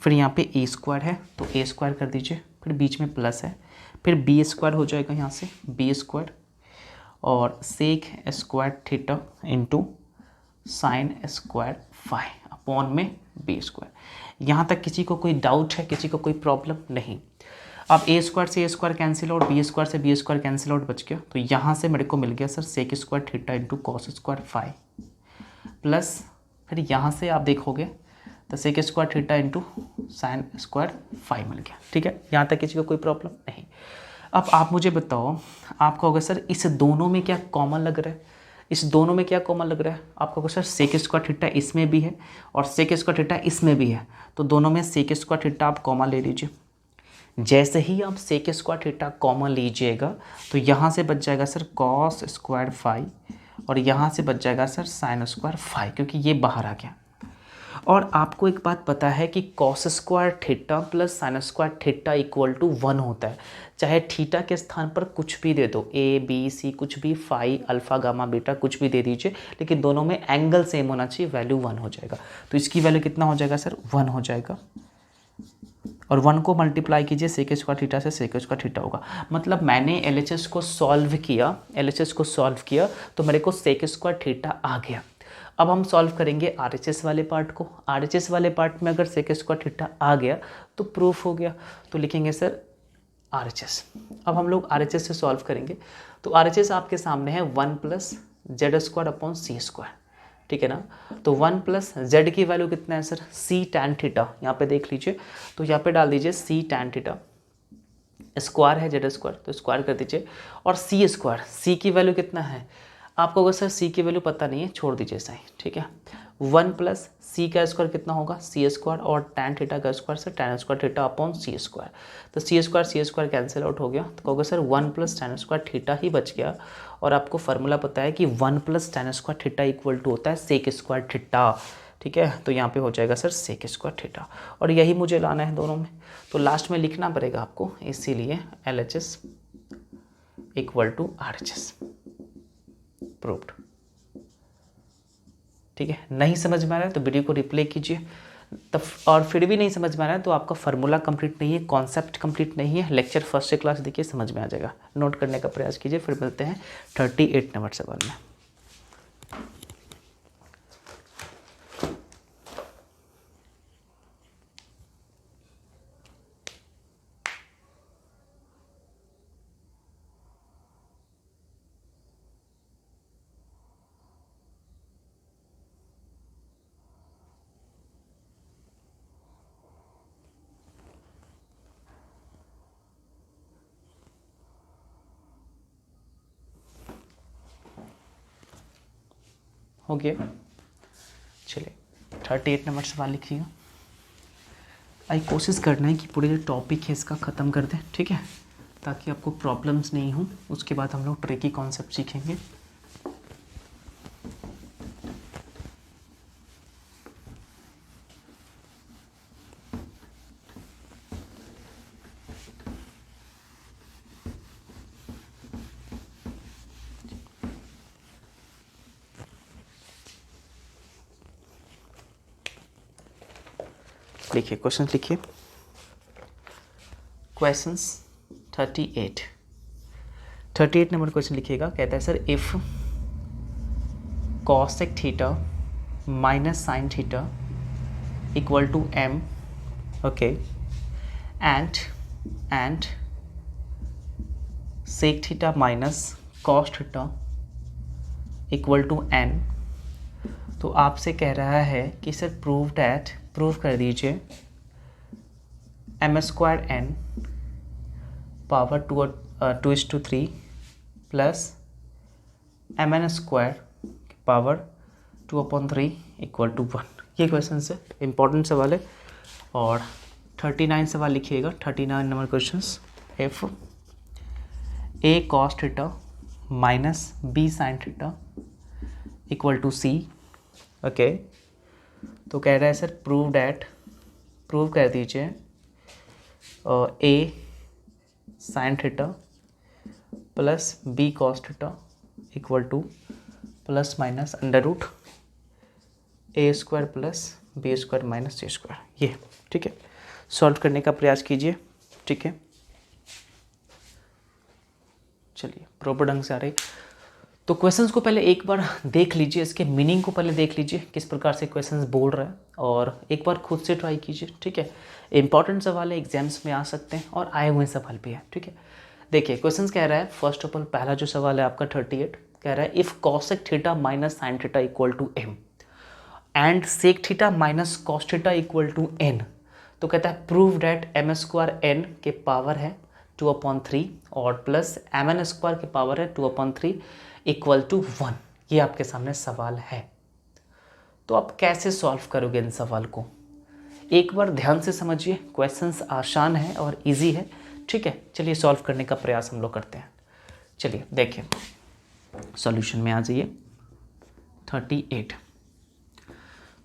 Speaker 1: फिर यहाँ पे ए स्क्वायर है तो ए स्क्वायर कर दीजिए, फिर बीच में प्लस है, फिर बी स्क्वायर हो जाएगा यहाँ से बी स्क्वायर और sec square theta into sine square phi upon में बी स्क्वायर। यहाँ तक किसी को कोई डाउट है, किसी को कोई प्रॉब्लम नहीं? अब ए स्क्वायर से a square cancel out, b square से बी स्क्वायर कैंसिल आउट बच गया, तो यहाँ से मेरे को मिल गया sir sec square theta into cos square phi plus, फिर यहाँ से आप देखोगे तो sec square theta into sine square phi मिल गया। ठीक है, यहाँ तक किसी को कोई प्रॉब्लम नहीं? अब आप मुझे बताओ, आपका होगा सर इस दोनों में क्या कॉमन लग रहा है, इस दोनों में क्या कॉमन लग रहा है? आपका होगा सर सेक स्क्वायर थीटा इसमें भी है और सेक स्क्वायर थीटा इसमें भी है, तो दोनों में सेक स्क्वायर थीटा आप कॉमन ले लीजिए। जैसे ही आप सेक स्क्वायर थीटा कॉमन लीजिएगा तो यहाँ से बच जाएगा सर कॉस स्क्वायर फाई और यहाँ से बच जाएगा सर साइन स्क्वायर फाई, क्योंकि ये बाहर आ गया। और आपको एक बात पता है कि cos square theta plus sine square theta equal to 1 होता है। चाहे थीटा के स्थान पर कुछ भी दे दो, ए बी सी कुछ भी, फाई अल्फा गामा बीटा कुछ भी दे दीजिए, लेकिन दोनों में एंगल सेम होना चाहिए, वैल्यू 1 हो जाएगा। तो इसकी वैल्यू कितना हो जाएगा सर 1 हो जाएगा और 1 को मल्टीप्लाई कीजिए सेक स्क्वायर थीटा से, सेक स्क्वायर थीटा होगा। मतलब मैंने LHS को सॉल्व किया, LHS को सॉल्व किया तो मेरे को सेक स्क्वायर थीटा आ गया। अब हम सॉल्व करेंगे RHS वाले पार्ट को। RHS वाले पार्ट में अगर सेक स्क्वायर थीटा आ गया तो प्रूफ हो गया, तो लिखेंगे सर RHS। अब हम लोग RHS से सॉल्व करेंगे, तो RHS आपके सामने है 1 plus z square upon c square, ठीक है ना। तो 1 प्लस जेड की वैल्यू कितना है सर सी टैन थीटा, यहाँ पे देख लीजिए, तो यहाँ पे डाल दीजिए सी टैन थीटा, स्क्वायर है जेड स्क्वायर तो स्क्वायर कर दीजिए, और सी स्क्वायर, सी की वैल्यू कितना है आपको, अगर सर सी की वैल्यू पता नहीं है छोड़ दीजिए सही, ठीक है। 1 प्लस सी का स्क्वायर कितना होगा सी स्क्वायर और टैन थीटा का square sir tan square theta upon c square, तो सी स्क्वायर कैंसिल आउट हो गया, तो कहोगे sir 1 plus tan square theta ही बच गया। और आपको फार्मूला पता है कि 1 plus tan square theta equal to होता है सेक स्क्वायर थीटा, ठीक है। तो यहाँ पे हो जाएगा सर सेक स्क्वायर थीटा, और यही मुझे लाना है दोनों में, तो लास्ट में लिखना पड़ेगा आपको, इसीलिए LHS equal to RHS proved, ठीक है। नहीं समझ में आ रहा है तो वीडियो को रिप्ले कीजिए, तब और फिर भी नहीं समझ में आ रहा है तो आपका फार्मूला कंप्लीट नहीं है, कॉन्सेप्ट कंप्लीट नहीं है। लेक्चर फर्स्ट से क्लास देखिए, समझ में आ जाएगा। नोट करने का प्रयास कीजिए। फिर मिलते हैं 38 नंबर सवाल में। हो गया, चलिए 38 नंबर सवाल लिखिएगा। आई कोशिश करना है कि पूरे जो टॉपिक है इसका ख़त्म कर दें, ठीक है, ताकि आपको प्रॉब्लम्स नहीं हो। उसके बाद हम लोग ट्रिकी कॉन्सेप्ट सीखेंगे। लिखिए क्वेश्चन, लिखिए क्वेश्चंस 38 नंबर क्वेश्चन लिखिएगा। कहता है sir, if cosec theta minus sine theta equal to m, okay, and sec theta minus cos theta equal to n, तो आपसे कह रहा है कि सर प्रूव कर दीजिए m² n पावर 2/3 प्लस mn² पावर 2/3 इक्वल टू 1। ये क्वेश्चन से इम्पॉर्टेंट सवाल है। और 39 सवाल लिखिएगा। 39 नंबर question, if a cos theta minus b sine theta equal to c, okay, तो कह रहा है सर प्रूव कर दीजिए a sine theta plus b cos theta equal to plus minus under root a² plus b² minus c²। ये ठीक है, solve करने का प्रयास कीजिए, ठीक है। चलिए प्रॉपर ढंग से आ रही। तो क्वेश्चंस को पहले एक बार देख लीजिए, इसके मीनिंग को पहले देख लीजिए, किस प्रकार से क्वेश्चंस बोल रहा है, और एक बार खुद से ट्राई कीजिए, ठीक है। इंपॉर्टेंट सवाल है, एग्जाम्स में आ सकते हैं और आए हुए सवाल भी है, ठीक है। देखिए क्वेश्चंस कह रहा है, फर्स्ट ऑफ ऑल पहला जो सवाल है आपका 38 कह रहा है, if cosec theta minus sine theta equal to m and sec theta minus cos theta equal to n, तो कहता है प्रूव डैट m² n के पावर है 2/3 और प्लस mn² के पावर है 2/3 इक्वल टू 1। ये आपके सामने सवाल है। तो आप कैसे सॉल्व करोगे इन सवाल को, एक बार ध्यान से समझिए। क्वेश्चंस आसान है और इजी है, ठीक है। चलिए सॉल्व करने का प्रयास हम लोग करते हैं। चलिए देखिए, सॉल्यूशन में आ जाइए। 38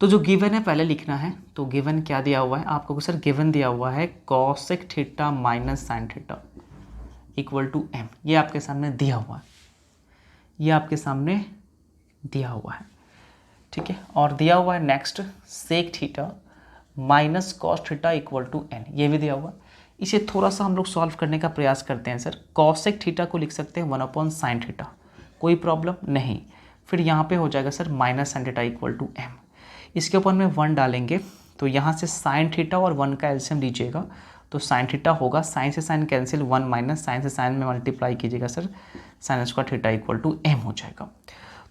Speaker 1: तो जो गिवन है पहले लिखना है। तो गिवन क्या दिया हुआ है आपको, सर गिवन दिया हुआ है cosec theta minus sine theta equal to m। ये आपके सामने दिया हुआ है, ये आपके सामने दिया हुआ है, ठीक है। और दिया हुआ है next sec theta minus cos theta equal to n, ये भी दिया हुआ है। इसे थोड़ा सा हम लोग सॉल्व करने का प्रयास करते हैं। सर कॉसेक थीटा को लिख सकते हैं 1/sin थीटा, कोई प्रॉब्लम नहीं। फिर यहाँ पे हो जाएगा sir minus sine theta equal to m, इसके ऊपर में 1 डालेंगे तो यहाँ से साइन थीटा और 1 का एलसीएम लीजिएगा तो साइन थीटा होगा, साइन से साइन कैंसिल, 1 माइनस साइन से साइन में मल्टीप्लाई कीजिएगा sir, sin² theta equal to m हो जाएगा।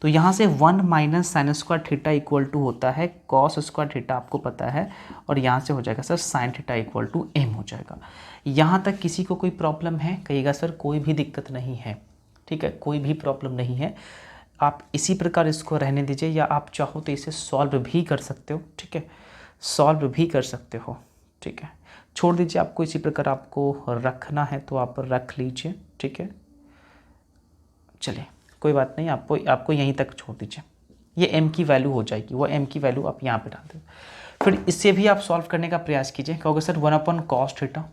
Speaker 1: तो यहाँ से 1 minus sin² theta equal to होता है cos² थीटा, आपको पता है, और यहाँ से हो जाएगा sir sine theta equal to m हो जाएगा। यहाँ तक किसी को कोई प्रॉब्लम है, कहिएगा सर कोई भी दिक्कत नहीं है, ठीक है, कोई भी प्रॉब्लम नहीं है। आप इसी प्रकार इसको रहने दीजिए, या आप चाहो तो इसे सॉल्व भी कर सकते हो, ठीक है, सॉल्व भी कर सकते हो, ठीक है। छोड़ दीजिए, आपको इसी प्रकार आपको रखना है तो आप रख लीजिए, ठीक है। चलिए कोई बात नहीं, आपको यहीं तक छोड़ दीजिए। ये m की वैल्यू हो जाएगी, वो m की वैल्यू आप यहाँ पे डाल दें। फिर इससे भी आप सॉल्व करने का प्रयास कीजिए। कहोगे sir 1/cos theta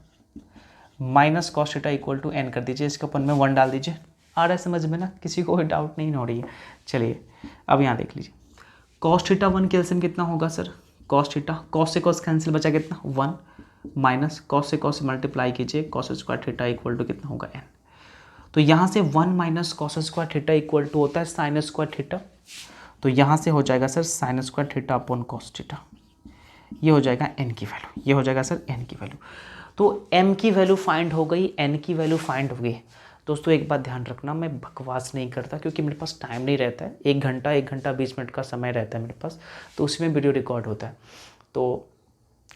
Speaker 1: minus cos theta equal to n कर दीजिए, इसके ऊपर में 1 डाल दीजिए। आ रहा है समझ में ना, किसी को कोई डाउट नहीं हो रही है। चलिए अब यहाँ देख लीजिए, कॉस थीटा 1 का एलसीएम कितना होगा सर, कॉस थीटा, कॉस से कॉस कैंसिल, बचा कितना 1 माइनस कॉस से कॉस मल्टीप्लाई कीजिए, cos square theta equal to कितना होगा n। तो यहाँ से 1 minus cos square theta equal to होता है साइन स्क्वायर थीटा, तो यहाँ से हो जाएगा sir sine square theta upon cos theta, ये हो जाएगा n की वैल्यू, ये हो जाएगा सर n की वैल्यू। तो m की वैल्यू फाइंड हो गई, n की वैल्यू फाइंड हो गई। दोस्तों एक बात ध्यान रखना, मैं बकवास नहीं करता क्योंकि मेरे पास टाइम नहीं रहता है, 1 घंटा 20 मिनट का समय रहता है मेरे पास, तो उसमें वीडियो रिकॉर्ड होता है, तो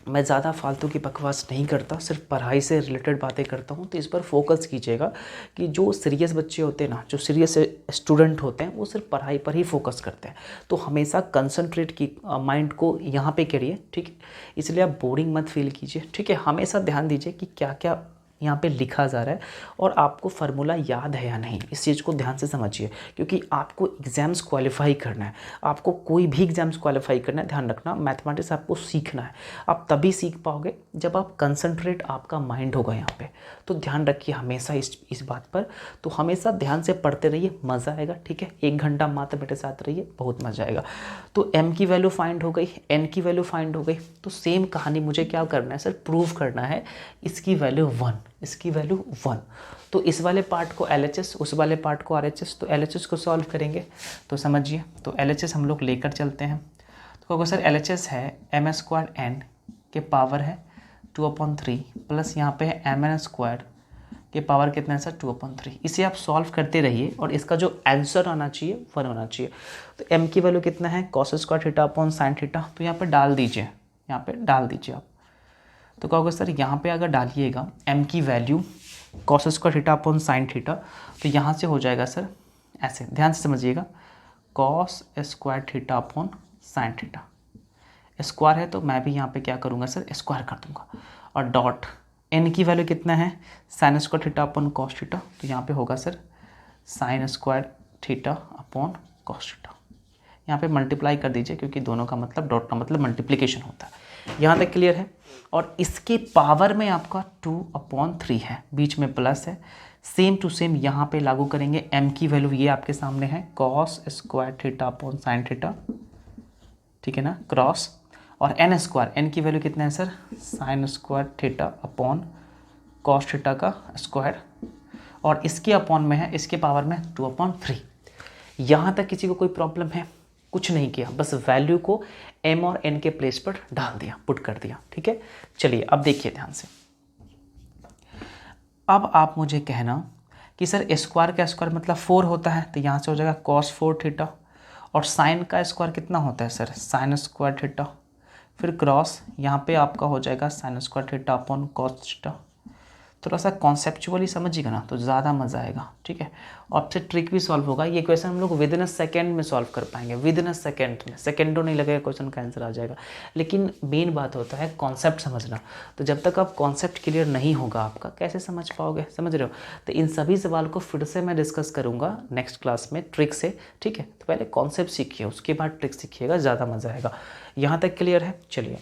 Speaker 1: मैं ज़्यादा फालतू की बकवास नहीं करता, सिर्फ पढ़ाई से रिलेटेड बातें करता हूँ। तो इस पर फोकस कीजिएगा कि जो सीरियस बच्चे होते हैं ना, जो सीरियस स्टूडेंट होते हैं, वो सिर्फ पढ़ाई पर ही फोकस करते हैं, तो हमेशा कंसंट्रेट की माइंड को यहाँ पे करिए, ठीक है। इसलिए आप बोरिंग मत फील कीजिए, ठीक है। हमेशा ध्यान दीजिए कि क्या क्या यहाँ पे लिखा जा रहा है और आपको फार्मूला याद है या नहीं, इस चीज़ को ध्यान से समझिए, क्योंकि आपको एग्ज़ाम्स क्वालिफाई करना है, आपको कोई भी एग्ज़ाम्स क्वालिफाई करना है। ध्यान रखना, मैथमेटिक्स आपको सीखना है, आप तभी सीख पाओगे जब आप कंसंट्रेट आपका माइंड होगा यहाँ पे। तो ध्यान रखिए हमेशा इस बात पर, तो हमेशा ध्यान से पढ़ते रहिए, मज़ा आएगा, ठीक है। 1 घंटा मात्र मेरे साथ रहिए, बहुत मज़ा आएगा। तो m की वैल्यू फाइंड हो गई, n की वैल्यू फाइंड हो गई, तो सेम कहानी मुझे क्या करना है सर, प्रूव करना है इसकी वैल्यू 1, इसकी वैल्यू 1। तो इस वाले पार्ट को LHS, उस वाले पार्ट को RHS, तो LHS को सॉल्व करेंगे, तो समझिए। तो LHS हम लोग लेकर चलते हैं, तो अगर सर LHS है m² n के पावर है 2/3 प्लस यहाँ पे है mn² के पावर कितना है सर 2/3। इसे आप सॉल्व करते रहिए और इसका जो आंसर आना चाहिए 1 होना चाहिए। तो m की वैल्यू कितना है cos square theta upon sine theta, तो यहाँ पे डाल दीजिए, यहाँ पे डाल दीजिए आप। तो कहोगे सर यहाँ पे अगर डालिएगा m की value cos square theta upon sine theta, तो यहाँ से हो जाएगा सर ऐसे, ध्यान से समझिएगा, cos square theta upon sine theta, square है तो मैं भी यहाँ पे क्या करूँगा सर, स्क्वायर कर दूँगा, और डॉट n की वैल्यू कितना है sign square theta upon cos theta, तो यहाँ पे होगा sir sine square theta upon cos theta. यहाँ पे मल्टीप्लाई कर दीजिए क्योंकि दोनों का मतलब डॉट का मतलब मल्टीप्लिकेशन होता है। यहाँ तक क्लियर है। और इसके पावर में आपका 2/3 है, बीच में प्लस है, सेम टू सेम यहाँ पे लागू करेंगे। m की वैल्यू ये आपके सामने है cos square theta upon sine theta, ठीक है ना, क्रॉस, और n स्क्वायर, n की वैल्यू कितना है sir sine square theta upon cos theta का स्क्वायर, और इसके अपॉन में है, इसके पावर में 2/3। यहाँ तक किसी को कोई प्रॉब्लम है? कुछ नहीं किया, बस वैल्यू को m और n के प्लेस पर डाल दिया, पुट कर दिया, ठीक है। चलिए अब देखिए ध्यान से, अब आप मुझे कहना कि सर स्क्वायर का स्क्वायर मतलब 4 होता है, तो यहाँ से हो जाएगा cos 4 थीटा, और साइन का स्क्वायर कितना होता है सर साइन स्क्वायर थीटा, फिर क्रॉस यहाँ पे आपका हो जाएगा sign square theta upon cos theta. थोड़ा सा कॉन्सेप्चुअली समझिएगा ना तो ज़्यादा मज़ा आएगा, ठीक है। और आपसे ट्रिक भी सॉल्व होगा, ये क्वेश्चन हम लोग विद इन अ सेकेंड में सॉल्व कर पाएंगे, विद इन अ सेकेंड में, सेकेंडों नहीं लगेगा क्वेश्चन का आंसर आ जाएगा। लेकिन मेन बात होता है कॉन्सेप्ट समझना, तो जब तक आप कॉन्सेप्ट क्लियर नहीं होगा आपका कैसे समझ पाओगे, समझ रहे हो। तो इन सभी सवाल को फिर से मैं डिस्कस करूँगा नेक्स्ट क्लास में ट्रिक से, ठीक है। तो पहले कॉन्सेप्ट सीखिए, उसके बाद ट्रिक सीखिएगा, ज़्यादा मज़ा आएगा। यहाँ तक क्लियर है। चलिए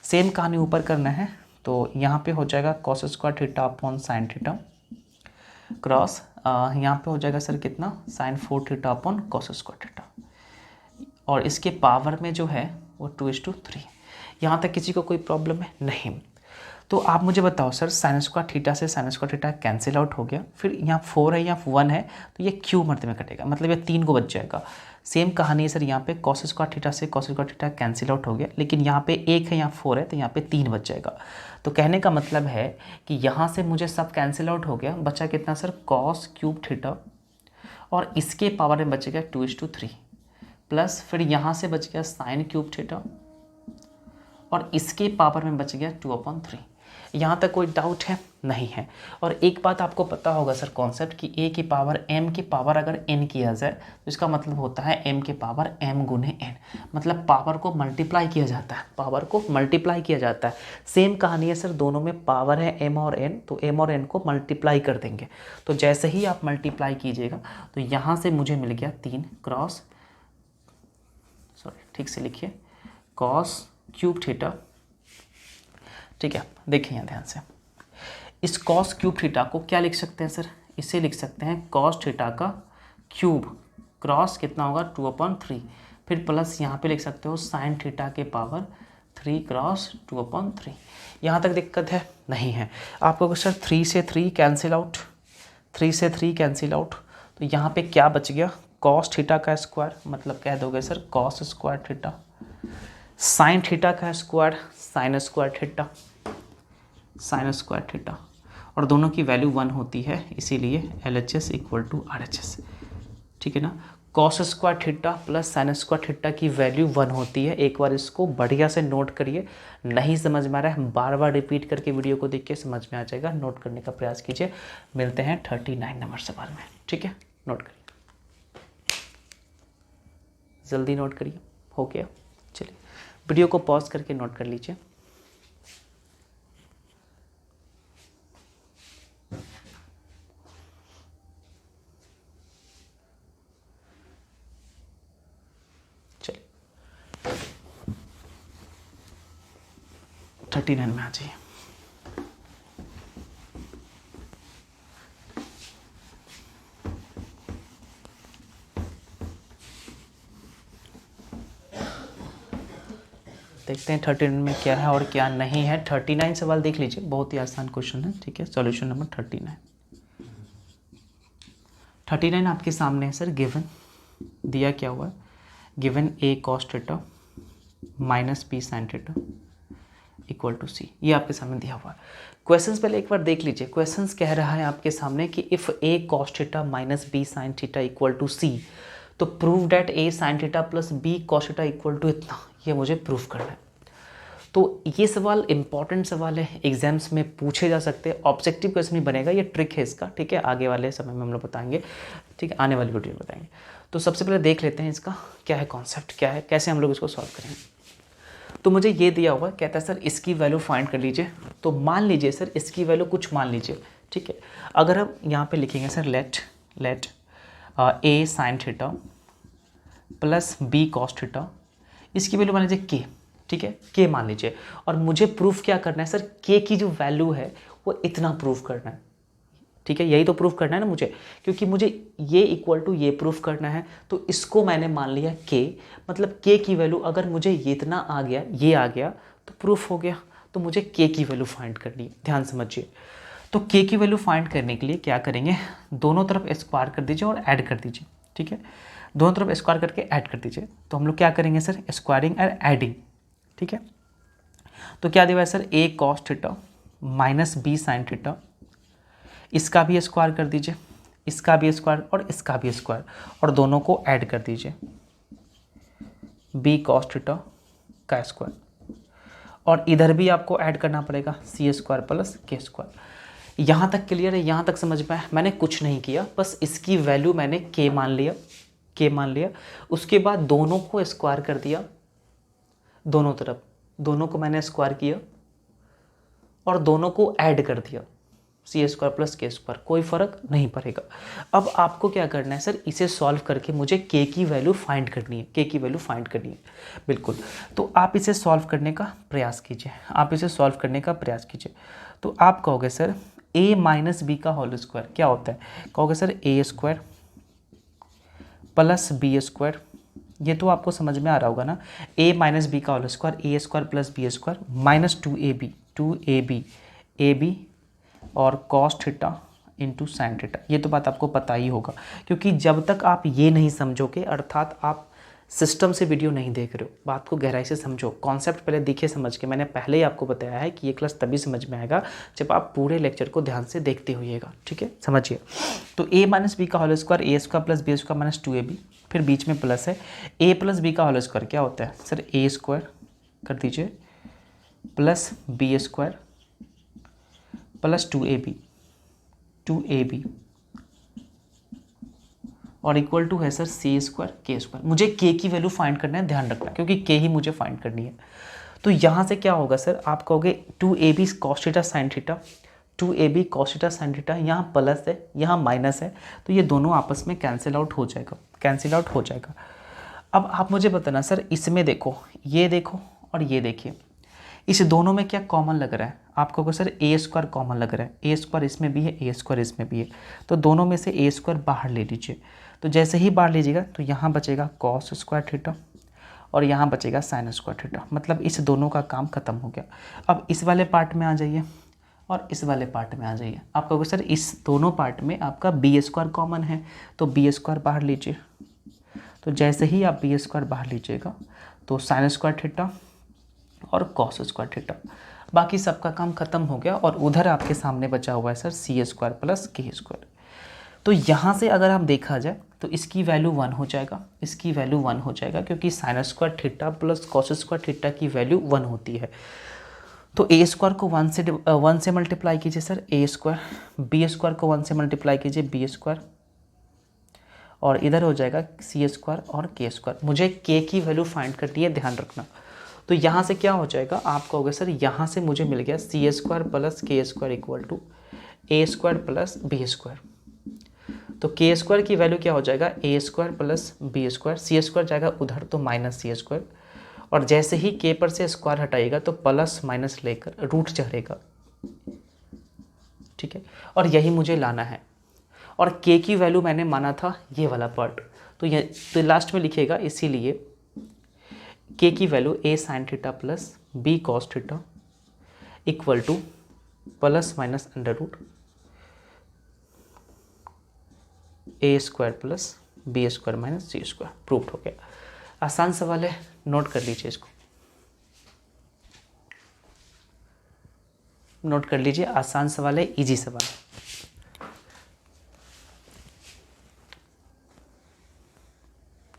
Speaker 1: सेम कहानी ऊपर करना है, तो यहाँ पे हो जाएगा cos square theta upon sine theta, cross यहाँ पे हो जाएगा सर कितना sine 4 theta upon cos square theta, और इसके पावर में जो है वो 2:3। यहाँ तक किसी को कोई प्रॉब्लम है? नहीं। तो आप मुझे बताओ सर साइन स्क्वायर थीटा से sign square theta cancel out हो गया, फिर यहाँ 4 है, यहाँ 1 है, तो ये क्यूब मर्ते में कटेगा, मतलब ये 3 को बच जाएगा। सेम कहानी है सर, यहाँ पे cos स्क्वायर थीटा से cos square theta cancel out हो गया, लेकिन यहाँ पे 1 है, यहाँ 4 है, तो यहाँ पे 3 बच जाएगा। तो कहने का मतलब है कि यहाँ से मुझे सब कैंसिल आउट हो गया, बचा कितना सर cos क्यूब थीटा, और इसके पावर में बच गया 2:3, प्लस फिर यहाँ से बच गया साइन क्यूब थीटा, और इसके पावर में बच गया 2/3। यहाँ तक कोई डाउट है? नहीं है। और एक बात आपको पता होगा सर कॉन्सेप्ट कि a की पावर m की पावर अगर n किया जाए तो इसका मतलब होता है m की पावर m गुने n, मतलब पावर को मल्टीप्लाई किया जाता है, पावर को मल्टीप्लाई किया जाता है। सेम कहानी है सर, दोनों में पावर है m और n, तो m और n को मल्टीप्लाई कर देंगे। तो जैसे ही आप मल्टीप्लाई कीजिएगा तो यहाँ से मुझे मिल गया 3 क्रॉस, सॉरी ठीक से लिखिए, cos क्यूब थीटा, ठीक है। देखिए यहाँ ध्यान से, इस cos क्यूब थीटा को क्या लिख सकते हैं सर, इसे लिख सकते हैं cos थीटा का क्यूब, क्रॉस कितना होगा 2/3, फिर प्लस यहाँ पे लिख सकते हो साइन थीटा के पावर 3 क्रॉस 2/3। यहाँ तक दिक्कत है? नहीं है। आप कहोगे सर 3 से 3 कैंसिल आउट, 3 से 3 कैंसिल आउट, तो यहाँ पे क्या बच गया? कॉस थीटा का स्क्वायर, मतलब कह दोगे sir cos square theta, sine theta का square sine square theta, sine square theta, और दोनों की वैल्यू 1 होती है, इसीलिए LHS इक्वल टू RHS। ठीक है ना? Cos square theta plus sine square theta की वैल्यू 1 होती है। एक बार इसको बढ़िया से नोट करिए, नहीं समझ में आ रहा है बार बार रिपीट करके वीडियो को देख के समझ में आ जाएगा। नोट करने का प्रयास कीजिए। मिलते हैं 39 नंबर सवाल में। ठीक है, नोट करिए, जल्दी नोट करिए। हो गया? चलिए वीडियो को पॉज करके नोट कर लीजिए। चलिए 39 में आ जाइए। देखते हैं 39 में क्या है और क्या नहीं है। 39 सवाल देख लीजिए, बहुत ही आसान क्वेश्चन है। ठीक है, सॉल्यूशन नंबर 39 आपके सामने है सर। गिवन दिया क्या हुआ है? Given A cos theta minus B sin theta equal to C, ये आपके सामने दिया हुआ है। क्वेश्चंस पहले एक बार देख लीजिए। क्वेश्चंस कह रहा है आपके सामने कि if A cos theta minus B sin theta equal to C, तो prove that A sin theta plus B cos theta equal to इतना, ये मुझे प्रूव करना है। तो ये सवाल इंपॉर्टेंट सवाल है, एग्जाम्स में पूछे जा सकते हैं। ऑब्जेक्टिव क्वेश्चन ही बनेगा, ये ट्रिक है इसका। ठीक है, आगे वाले समय में हम लोग बताएंगे। ठीक है, आने वाली वीडियो में बताएंगे। तो सबसे पहले देख लेते हैं इसका क्या है, कॉन्सेप्ट क्या है, कैसे हम लोग इसको सॉल्व करेंगे। तो मुझे ये दिया हुआ कहता है सर इसकी वैल्यू फाइंड कर लीजिए। तो मान लीजिए सर इसकी वैल्यू कुछ मान लीजिए। ठीक है, अगर हम यहाँ पे लिखेंगे sir let A sine theta plus B cos theta, इसकी वैल्यू मान लीजिए K। ठीक है, K मान लीजिए, और मुझे प्रूफ क्या करना है सर? K की जो वैल्यू है वो इतना प्रूफ करना है। ठीक है, यही तो प्रूफ करना है ना मुझे, क्योंकि मुझे ये इक्वल टू ये प्रूफ करना है। तो इसको मैंने मान लिया K, मतलब K की वैल्यू अगर मुझे ये इतना आ गया, ये आ गया, तो प्रूफ हो गया। तो मुझे K की वैल्यू फाइंड करनी है, ध्यान समझिए। तो K की वैल्यू फाइंड करने के लिए क्या करेंगे? दोनों तरफ स्क्वायर कर दीजिए और ऐड कर दीजिए। ठीक है, दोनों तरफ स्क्वायर करके ऐड कर दीजिए। तो हम लोग क्या करेंगे सर? स्क्वायरिंग और एडिंग। ठीक है, तो क्या दिया है sir? A cos theta minus B sin theta, इसका भी स्क्वायर कर दीजिए, इसका भी स्क्वायर और इसका भी स्क्वायर, और दोनों को ऐड कर दीजिए। B cos थीटा का स्क्वायर, और इधर भी आपको ऐड करना पड़ेगा C square plus K square. यहाँ तक क्लियर है? यहाँ तक समझ में आया? मैंने कुछ नहीं किया, बस इसकी वैल्यू मैंने K मान लिया। उसके बाद दोनों को स्क्वायर कर दिया, दोनों तरफ दोनों को मैंने स्क्वायर किया और दोनों को ऐड कर दिया, C square plus K square, कोई फर्क नहीं पड़ेगा। अब आपको क्या करना है सर? इसे सॉल्व करके मुझे K की वैल्यू फाइंड करनी है। K की वैल्यू फाइंड करनी है, बिल्कुल। तो आप इसे सॉल्व करने का प्रयास कीजिए। तो आप कहोगे सर A माइनस B का होल स्क्वायर क्या होता है? कहोगे sir A square plus B square, ये तो आपको समझ में आ रहा होगा ना। A माइनस B का whole square, A square plus B square minus 2AB और cos theta into sine theta. ये तो बात आपको पता ही होगा, क्योंकि जब तक आप ये नहीं समझोगे, अर्थात आप सिस्टम से वीडियो नहीं देख रहे हो, बात को गहराई से समझो, कॉन्सेप्ट पहले दिखे समझ के। मैंने पहले ही आपको बताया है कि ये क्लास तभी समझ में आएगा जब आप पूरे लेक्चर को ध्यान से देखते होइएगा। ठीक है, समझिए। तो A माइनस बी का whole square, A square plus B square minus 2AB, फिर बीच में प्लस है। A प्लस B का होल स्क्वायर क्या होता है सर? A स्क्वायर कर दीजिए plus B square plus 2AB और इक्वल टू है sir C square K square. मुझे K की वैल्यू फाइंड करना है, ध्यान रखना, क्योंकि K ही मुझे फाइंड करनी है। तो यहाँ से क्या होगा सर? आप कहोगे 2AB cos theta sine theta, 2AB cos theta sine theta, यहाँ प्लस है यहाँ माइनस है, तो ये दोनों आपस में कैंसिल आउट हो जाएगा। अब आप मुझे बताना सर, इसमें देखो, ये देखो और ये देखिए, इस दोनों में क्या कॉमन लग रहा है? आप कहोगे सर A स्क्वायर कॉमन लग रहा है, A स्क्वायर इसमें भी है, A स्क्वायर इसमें भी है, तो दोनों में से A स्क्वायर बाहर ले लीजिए। तो जैसे ही बाहर लीजिएगा तो यहाँ बचेगा cos स्क्वायर थीटा और यहाँ बचेगा साइन स्क्वायर थीटा। मतलब इस दोनों का काम खत्म हो गया। अब इस वाले पार्ट में आ जाइए और इस वाले पार्ट में आ जाइए। आप कहोगे सर इस दोनों पार्ट में आपका बी स्क्वायर कॉमन है, तो बी स्क्वायर बाहर लीजिए। तो जैसे ही आप बी स्क्वायर बाहर लीजिएगा तो साइन स्क्वायर थीटा और कॉस स्क्वायर थीटा, बाकी सबका काम खत्म हो गया। और उधर आपके सामने बचा हुआ है सर सी स्क्वायर प्लस के स्क्वायर। तो यहाँ से अगर आप देखा जाए तो इसकी वैल्यू 1 हो जाएगा, इसकी वैल्यू 1 हो जाएगा, क्योंकि sign square theta plus cos square theta की वैल्यू 1 होती है। तो ए स्क्वायर को 1 से मल्टीप्लाई कीजिए sir a square, b square को 1 से मल्टीप्लाई कीजिए बी स्क्वायर, और इधर हो जाएगा सी स्क्वायर और के स्क्वायर। मुझे के की वैल्यू फाइंड करनी है, ध्यान रखना। तो यहाँ से क्या हो जाएगा, आप कहोगे सर यहाँ से मुझे मिल गया C square plus K square equal to A square plus B square. तो के स्क्वायर की वैल्यू क्या हो जाएगा, A square plus B square, C square जाएगा उधर तो माइनस सी स्क्वायर, और जैसे ही के पर से स्क्वायर हटाएगा तो प्लस माइनस लेकर रूट चढ़ेगा, ठीक है। और यही मुझे लाना है। और के की वैल्यू मैंने माना था ये वाला पार्ट, तो ये तो लास्ट में लिखिएगा। इसीलिए के की value a sine theta plus b cos theta equal to plus minus under root a square plus B square minus c square. Proof हो गया। आसान सवाल है, नोट कर लीजिए इसको, नोट कर लीजिए। आसान सवाल है, इजी सवाल है।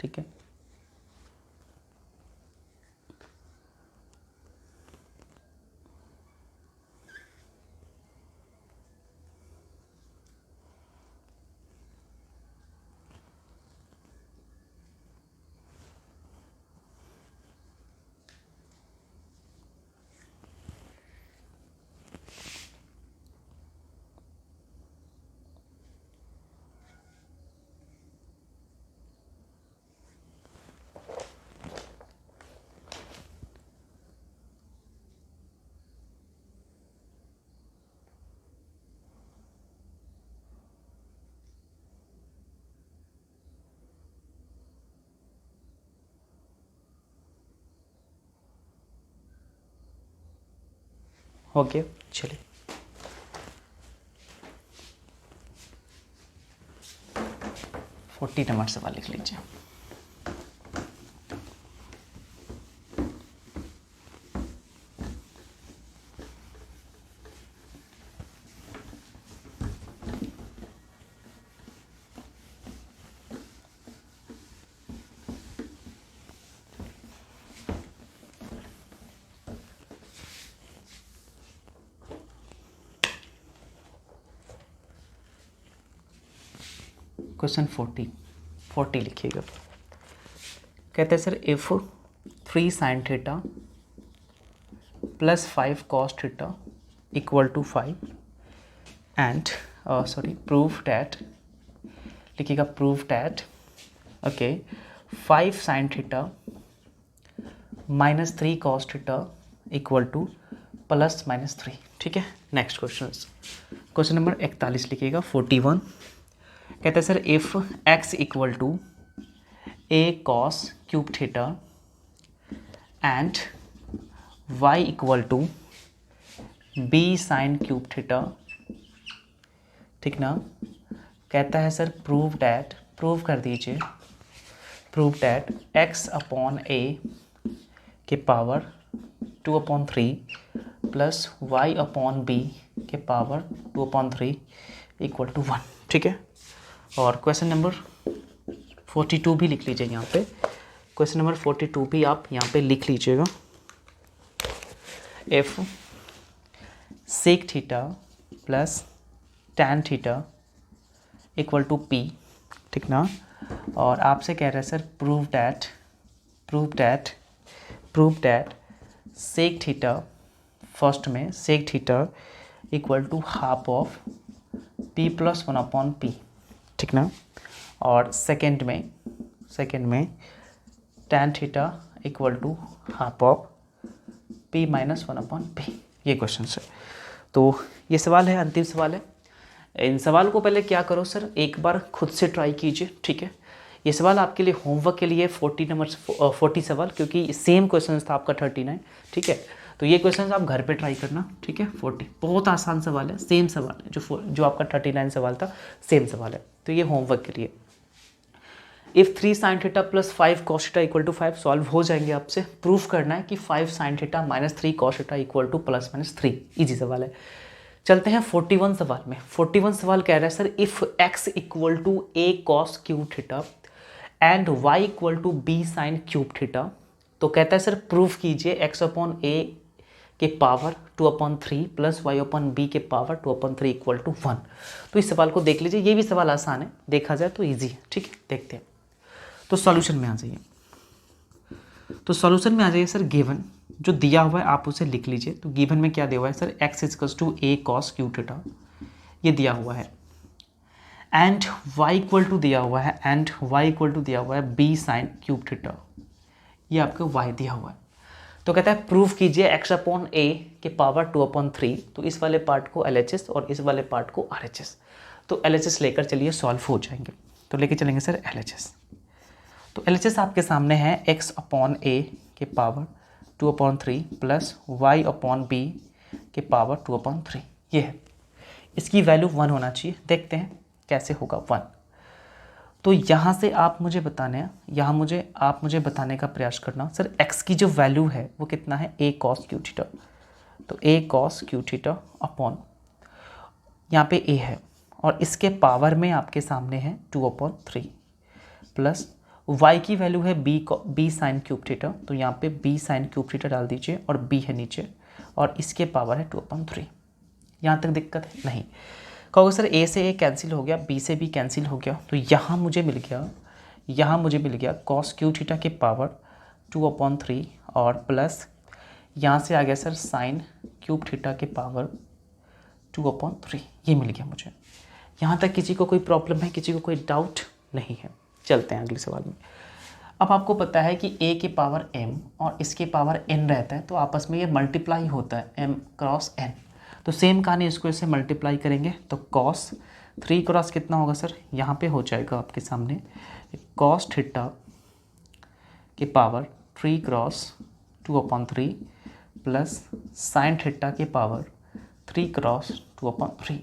Speaker 1: ठीक है, हो गया। चलिए 40 नंबर सवाल लिख लीजिए। क्वेश्चन 40 लिखिएगा। कहते हैं sir if 3 sine theta plus 5 cos theta equal to 5 and prove that, लिखिएगा prove that okay 5 sine theta minus 3 cos theta equal to plus minus 3। ठीक है, नेक्स्ट क्वेश्चन, क्वेश्चन नंबर 41 लिखिएगा 41। कहते हैं sir if x equal to a cos cube theta and y equal to b sine cube theta, ठीक ना। कहता है sir prove that, prove कर दीजिए, prove that x upon a के power 2/3 plus y upon b के power 2/3 equal to 1। ठीक है, और क्वेश्चन नंबर 42 भी लिख लीजिए यहाँ पे। क्वेश्चन नंबर 42 भी आप यहाँ पे लिख लीजिएगा। If sec theta plus tan theta equal to p, ठीक ना। और आपसे कह रहा है sir prove that sec theta, first में sec theta equal to half of p plus 1/p, ठीक ना। और सेकेंड में tan theta equal to half of p minus 1/p। ये क्वेश्चन है। तो ये सवाल है, अंतिम सवाल है। इन सवाल को पहले क्या करो सर, एक बार खुद से ट्राई कीजिए, ठीक है। ये सवाल आपके लिए होमवर्क के लिए 40 सवाल, क्योंकि सेम क्वेश्चन था आपका 39, ठीक है। तो ये क्वेश्चन आप घर पे ट्राई करना, ठीक है। 40 बहुत आसान सवाल है, सेम सवाल है, जो आपका 39 सवाल था सेम सवाल है, तो ये होमवर्क के लिए। If 3 sin theta plus 5 cos theta equal to 5 solve हो जाएंगे आपसे। प्रूफ करना है कि 5 sin theta minus 3 cos theta equal to plus minus 3। Easy सवाल है। चलते हैं 41 सवाल में। 41 सवाल कह रहा है sir if x equal to a cos cube theta and y equal to b sin cube theta, तो कहता है सर प्रूफ कीजिए x अपॉन a के power 2/3 plus y upon b के पावर 2/3 इक्वल टू 1। तो इस सवाल को देख लीजिए, ये भी सवाल आसान है, देखा जाए तो ईजी है, ठीक है। देखते हैं, तो सॉल्यूशन में आ जाइए। तो सॉल्यूशन में आ जाइए सर, गिवन जो दिया हुआ है आप उसे लिख लीजिए। तो गिवन में क्या दिया हुआ है sir, x equals to a cos cube theta, ये दिया हुआ है, एंड y इक्वल टू दिया हुआ है, एंड y इक्वल टू दिया हुआ है b sin क्यूब थीटा, ये आपका y दिया हुआ है। तो कहता है प्रूफ कीजिए x अपॉन a के पावर 2/3, तो इस वाले पार्ट को LHS और इस वाले पार्ट को RHS। तो LHS लेकर चलिए सॉल्व हो जाएंगे। तो लेके चलेंगे सर LHS। तो LHS आपके सामने है x अपॉन a के power 2/3 plus y upon b के पावर 2/3, ये है। इसकी वैल्यू 1 होना चाहिए। देखते हैं कैसे होगा 1। तो यहाँ से आप मुझे बताने हैं, आप मुझे बताने का प्रयास करना सर x की जो वैल्यू है वो कितना है, a cos क्यू थीटा। तो a cos Q theta upon यहाँ पे a है और इसके पावर में आपके सामने है 2/3 प्लस y की वैल्यू है b sin क्यूब थीटा। तो यहाँ पे b sin क्यूब थीटा डाल दीजिए और b है नीचे और इसके पावर है 2/3। यहाँ तक दिक्कत है नहीं। कहोगे सर a से a कैंसिल हो गया, b से b कैंसिल हो गया, तो यहाँ मुझे मिल गया cos क्यू थीटा के पावर 2/3 और प्लस यहाँ से आ गया सर sin क्यूब थीटा के पावर 2/3, ये मिल गया मुझे। यहाँ तक किसी को कोई प्रॉब्लम है, किसी को कोई डाउट नहीं है। चलते हैं अगले सवाल में। अब आपको पता है कि a के पावर m और इसके पावर n रहता है, तो आपस में ये मल्टीप्लाई होता है m क्रॉस n। तो सेम कहानी, इसको ऐसे मल्टीप्लाई करेंगे तो cos 3 क्रॉस कितना होगा सर, यहाँ पे हो जाएगा आपके सामने cos थीटा के power 3 cross 2/3 plus sine theta के पावर 3 क्रॉस 2/3।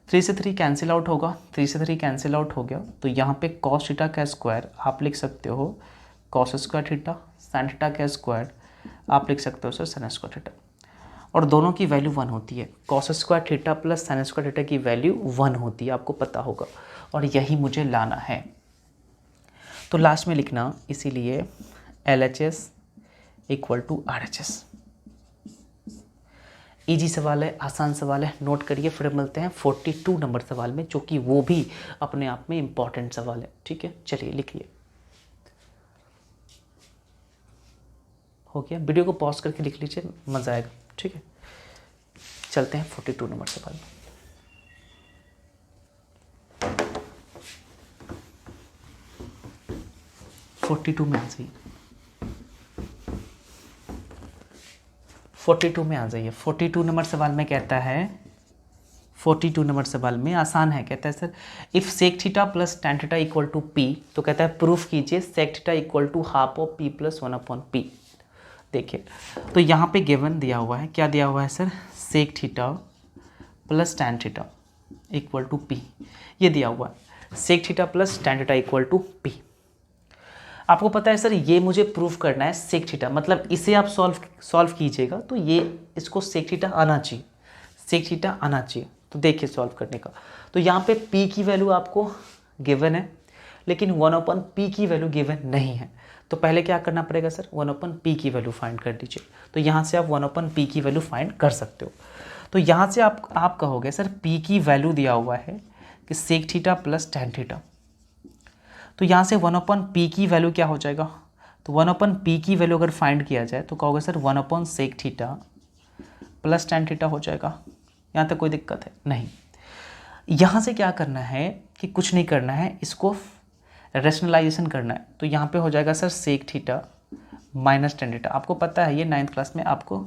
Speaker 1: 3 से 3 कैंसिल आउट होगा, 3 से 3 कैंसिल आउट हो गया, तो यहाँ पे cos थीटा का स्क्वायर आप लिख सकते हो cos square theta, sin theta का स्क्वायर आप लिख सकते हो सर sin स्क्वायर थीटा, और दोनों की वैल्यू 1 होती है। cos square theta plus sin square theta की वैल्यू 1 होती है, आपको पता होगा, और यही मुझे लाना है। तो लास्ट में लिखना इसीलिए LHS equal to RHS। Easy सवाल है, आसान सवाल है, नोट करिए। फिर मिलते हैं 42 नंबर सवाल में, जो कि वो भी अपने आप में इम्पॉर्टेंट सवाल है, ठीक है। चलिए लिखिए। हो गया, वीडियो को पॉज करके लिख लीजिए, मज़ा आएगा, ठीक है। चलते हैं 42 नंबर सवाल में। में आ जाइए। 42 नंबर सवाल में कहता है, 42 नंबर सवाल में आसान है, कहता है sir if sec theta plus tan theta equal to P, तो कहता है प्रूफ कीजिए sec theta equal to half of P plus 1/p। देखिए, तो यहाँ पे गिवन दिया हुआ है, क्या दिया हुआ है sir, sec theta plus tan theta equal to P, ये दिया हुआ है। Sec theta plus tan theta equal to P. आपको पता है सर ये मुझे प्रूफ करना है सेक थीटा, मतलब इसे आप सॉल्व कीजिएगा तो ये इसको सेक थीटा आना चाहिए, सेक थीटा आना चाहिए। तो देखिए सॉल्व करने का, तो यहाँ पे p की वैल्यू आपको गिवन है, लेकिन 1/p की वैल्यू गिवन नहीं है। तो पहले क्या करना पड़ेगा सर, 1/p की वैल्यू फाइंड कर दीजिए। तो यहाँ से आप 1/p की वैल्यू फाइंड कर सकते हो। तो यहाँ से आप कहोगे सर p की वैल्यू दिया हुआ है कि sec theta plus tan theta, तो यहाँ से 1/p की वैल्यू क्या हो जाएगा, तो 1/p की वैल्यू अगर फाइंड किया जाए तो कहोगे sir 1/sec theta plus tan theta हो जाएगा। यहाँ तक कोई दिक्कत है नहीं। यहाँ से क्या करना है कि कुछ नहीं करना है, इसको रेशनलाइजेशन करना है। तो यहाँ पे हो जाएगा sir sec theta minus tan theta. आपको पता है ये 9th क्लास में आपको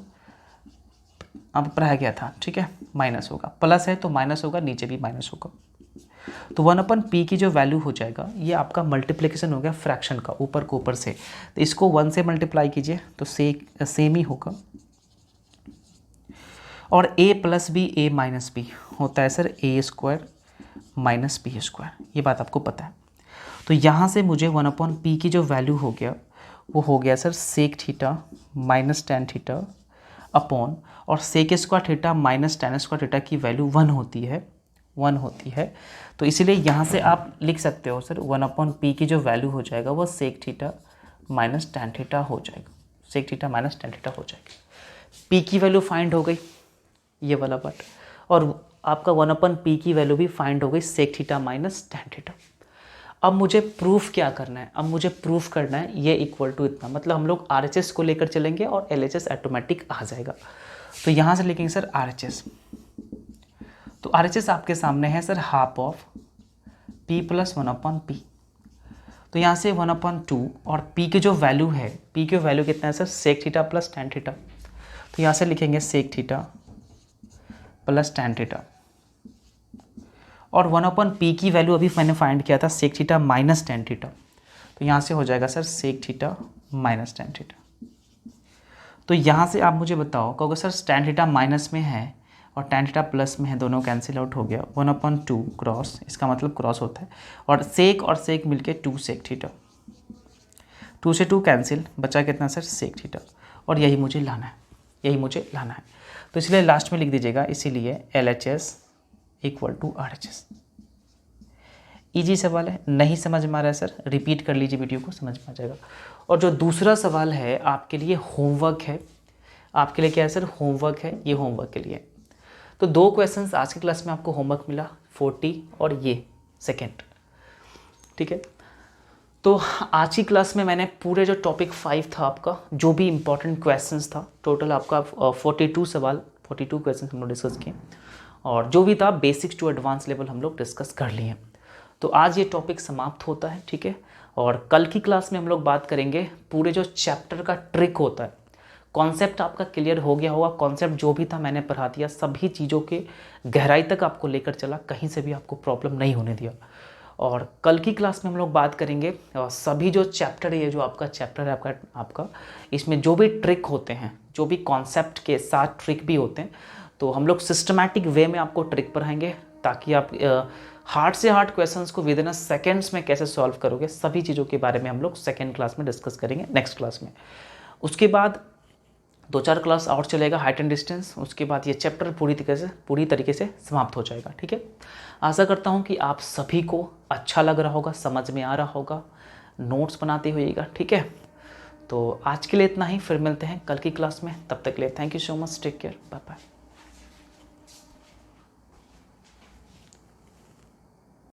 Speaker 1: पढ़ाया गया था, ठीक है। माइनस होगा, प्लस है तो माइनस होगा, नीचे भी माइनस होगा। तो 1/p की जो वैल्यू हो जाएगा ये आपका मल्टीप्लिकेशन हो गया फ्रैक्शन का, ऊपर को ऊपर से, तो इसको 1 से मल्टीप्लाई कीजिए तो सेम ही होगा। और a plus B a minus B होता है sir a square minus B square, ये बात आपको पता है। तो यहाँ से मुझे 1/p की जो वैल्यू हो गया वो हो गया sir sec theta minus tan theta upon, और sec square theta minus tan square theta की वैल्यू 1 होती है। तो इसीलिए यहाँ से आप लिख सकते हो सर 1/p की जो वैल्यू हो जाएगा वो sec theta minus tan theta हो जाएगा, sec theta minus tan theta हो जाएगा। p की वैल्यू फाइंड हो गई, ये वाला पार्ट, और आपका 1/p की वैल्यू भी फाइंड हो गई sec theta minus tan theta. अब मुझे प्रूफ क्या करना है, अब मुझे प्रूफ करना है ये इक्वल टू इतना, मतलब हम लोग RHS को लेकर चलेंगे और LHS ऑटोमेटिक आ जाएगा। तो यहाँ से लिखेंगे सर RHS, तो RHS आपके सामने है sir half of p plus 1/p। तो यहाँ से 1/2 और p की जो वैल्यू है, p की वैल्यू कितना है sir sec theta plus tan theta, तो यहाँ से लिखेंगे sec theta plus tan theta, और 1/p की वैल्यू अभी मैंने फाइंड किया था sec theta minus tan theta, तो यहाँ से हो जाएगा sir sec theta minus tan theta. तो यहाँ से आप मुझे बताओ, कहोगे सर टेन थीटा माइनस में है और टेन थीटा प्लस में है, दोनों कैंसिल आउट हो गया, 1/2 क्रॉस, इसका मतलब क्रॉस होता है, और सेक मिलके 2 सेक थीटा, 2 से 2 कैंसिल, बचा कितना सर सेक थीटा, और यही मुझे लाना है, तो इसलिए लास्ट में लिख दीजिएगा, इसीलिए LHS equal to RHS। Easy सवाल है, नहीं समझ में आ रहा है सर रिपीट कर लीजिए वीडियो को, समझ में आ जाएगा। और जो दूसरा सवाल है आपके लिए होमवर्क है, आपके लिए क्या है सर होमवर्क है, ये होमवर्क के लिए। तो 2 क्वेश्चंस आज की क्लास में आपको होमवर्क मिला 40 और ये सेकेंड, ठीक है। तो आज की क्लास में मैंने पूरे जो टॉपिक 5 था आपका, जो भी इंपॉर्टेंट क्वेश्चंस था, टोटल आपका 42 सवाल 42 क्वेश्चंस हम लोग डिस्कस किए, और जो भी था बेसिक्स टू एडवांस लेवल हम लोग डिस्कस कर लिए। तो आज ये टॉपिक समाप्त होता है, ठीक है। और कल की क्लास में हम लोग बात करेंगे पूरे जो चैप्टर का ट्रिक होता है, कॉन्सेप्ट आपका क्लियर हो गया होगा, कॉन्सेप्ट जो भी था मैंने पढ़ा दिया, सभी चीज़ों के गहराई तक आपको लेकर चला, कहीं से भी आपको प्रॉब्लम नहीं होने दिया। और कल की क्लास में हम लोग बात करेंगे सभी जो चैप्टर है, ये जो आपका चैप्टर है आपका इसमें जो भी ट्रिक होते हैं, जो भी कॉन्सेप्ट के साथ ट्रिक भी होते हैं, तो हम लोग सिस्टमैटिक वे में आपको ट्रिक पढ़ाएंगे, ताकि आप हार्ड से हार्ड क्वेश्चंस को विद इन सेकेंड्स में कैसे सॉल्व करोगे, सभी चीज़ों के बारे में हम लोग सेकेंड क्लास में डिस्कस करेंगे, नेक्स्ट क्लास में। उसके बाद 2-4 क्लास और चलेगा हाइट एंड डिस्टेंस, उसके बाद ये चैप्टर पूरी तरीके से समाप्त हो जाएगा, ठीक है। आशा करता हूँ कि आप सभी को अच्छा लग रहा होगा, समझ में आ रहा होगा, नोट्स बनाते होइएगा, ठीक है। तो आज के लिए इतना ही, फिर मिलते हैं कल की क्लास में, तब तक के लिए thank you so much, take care, bye bye.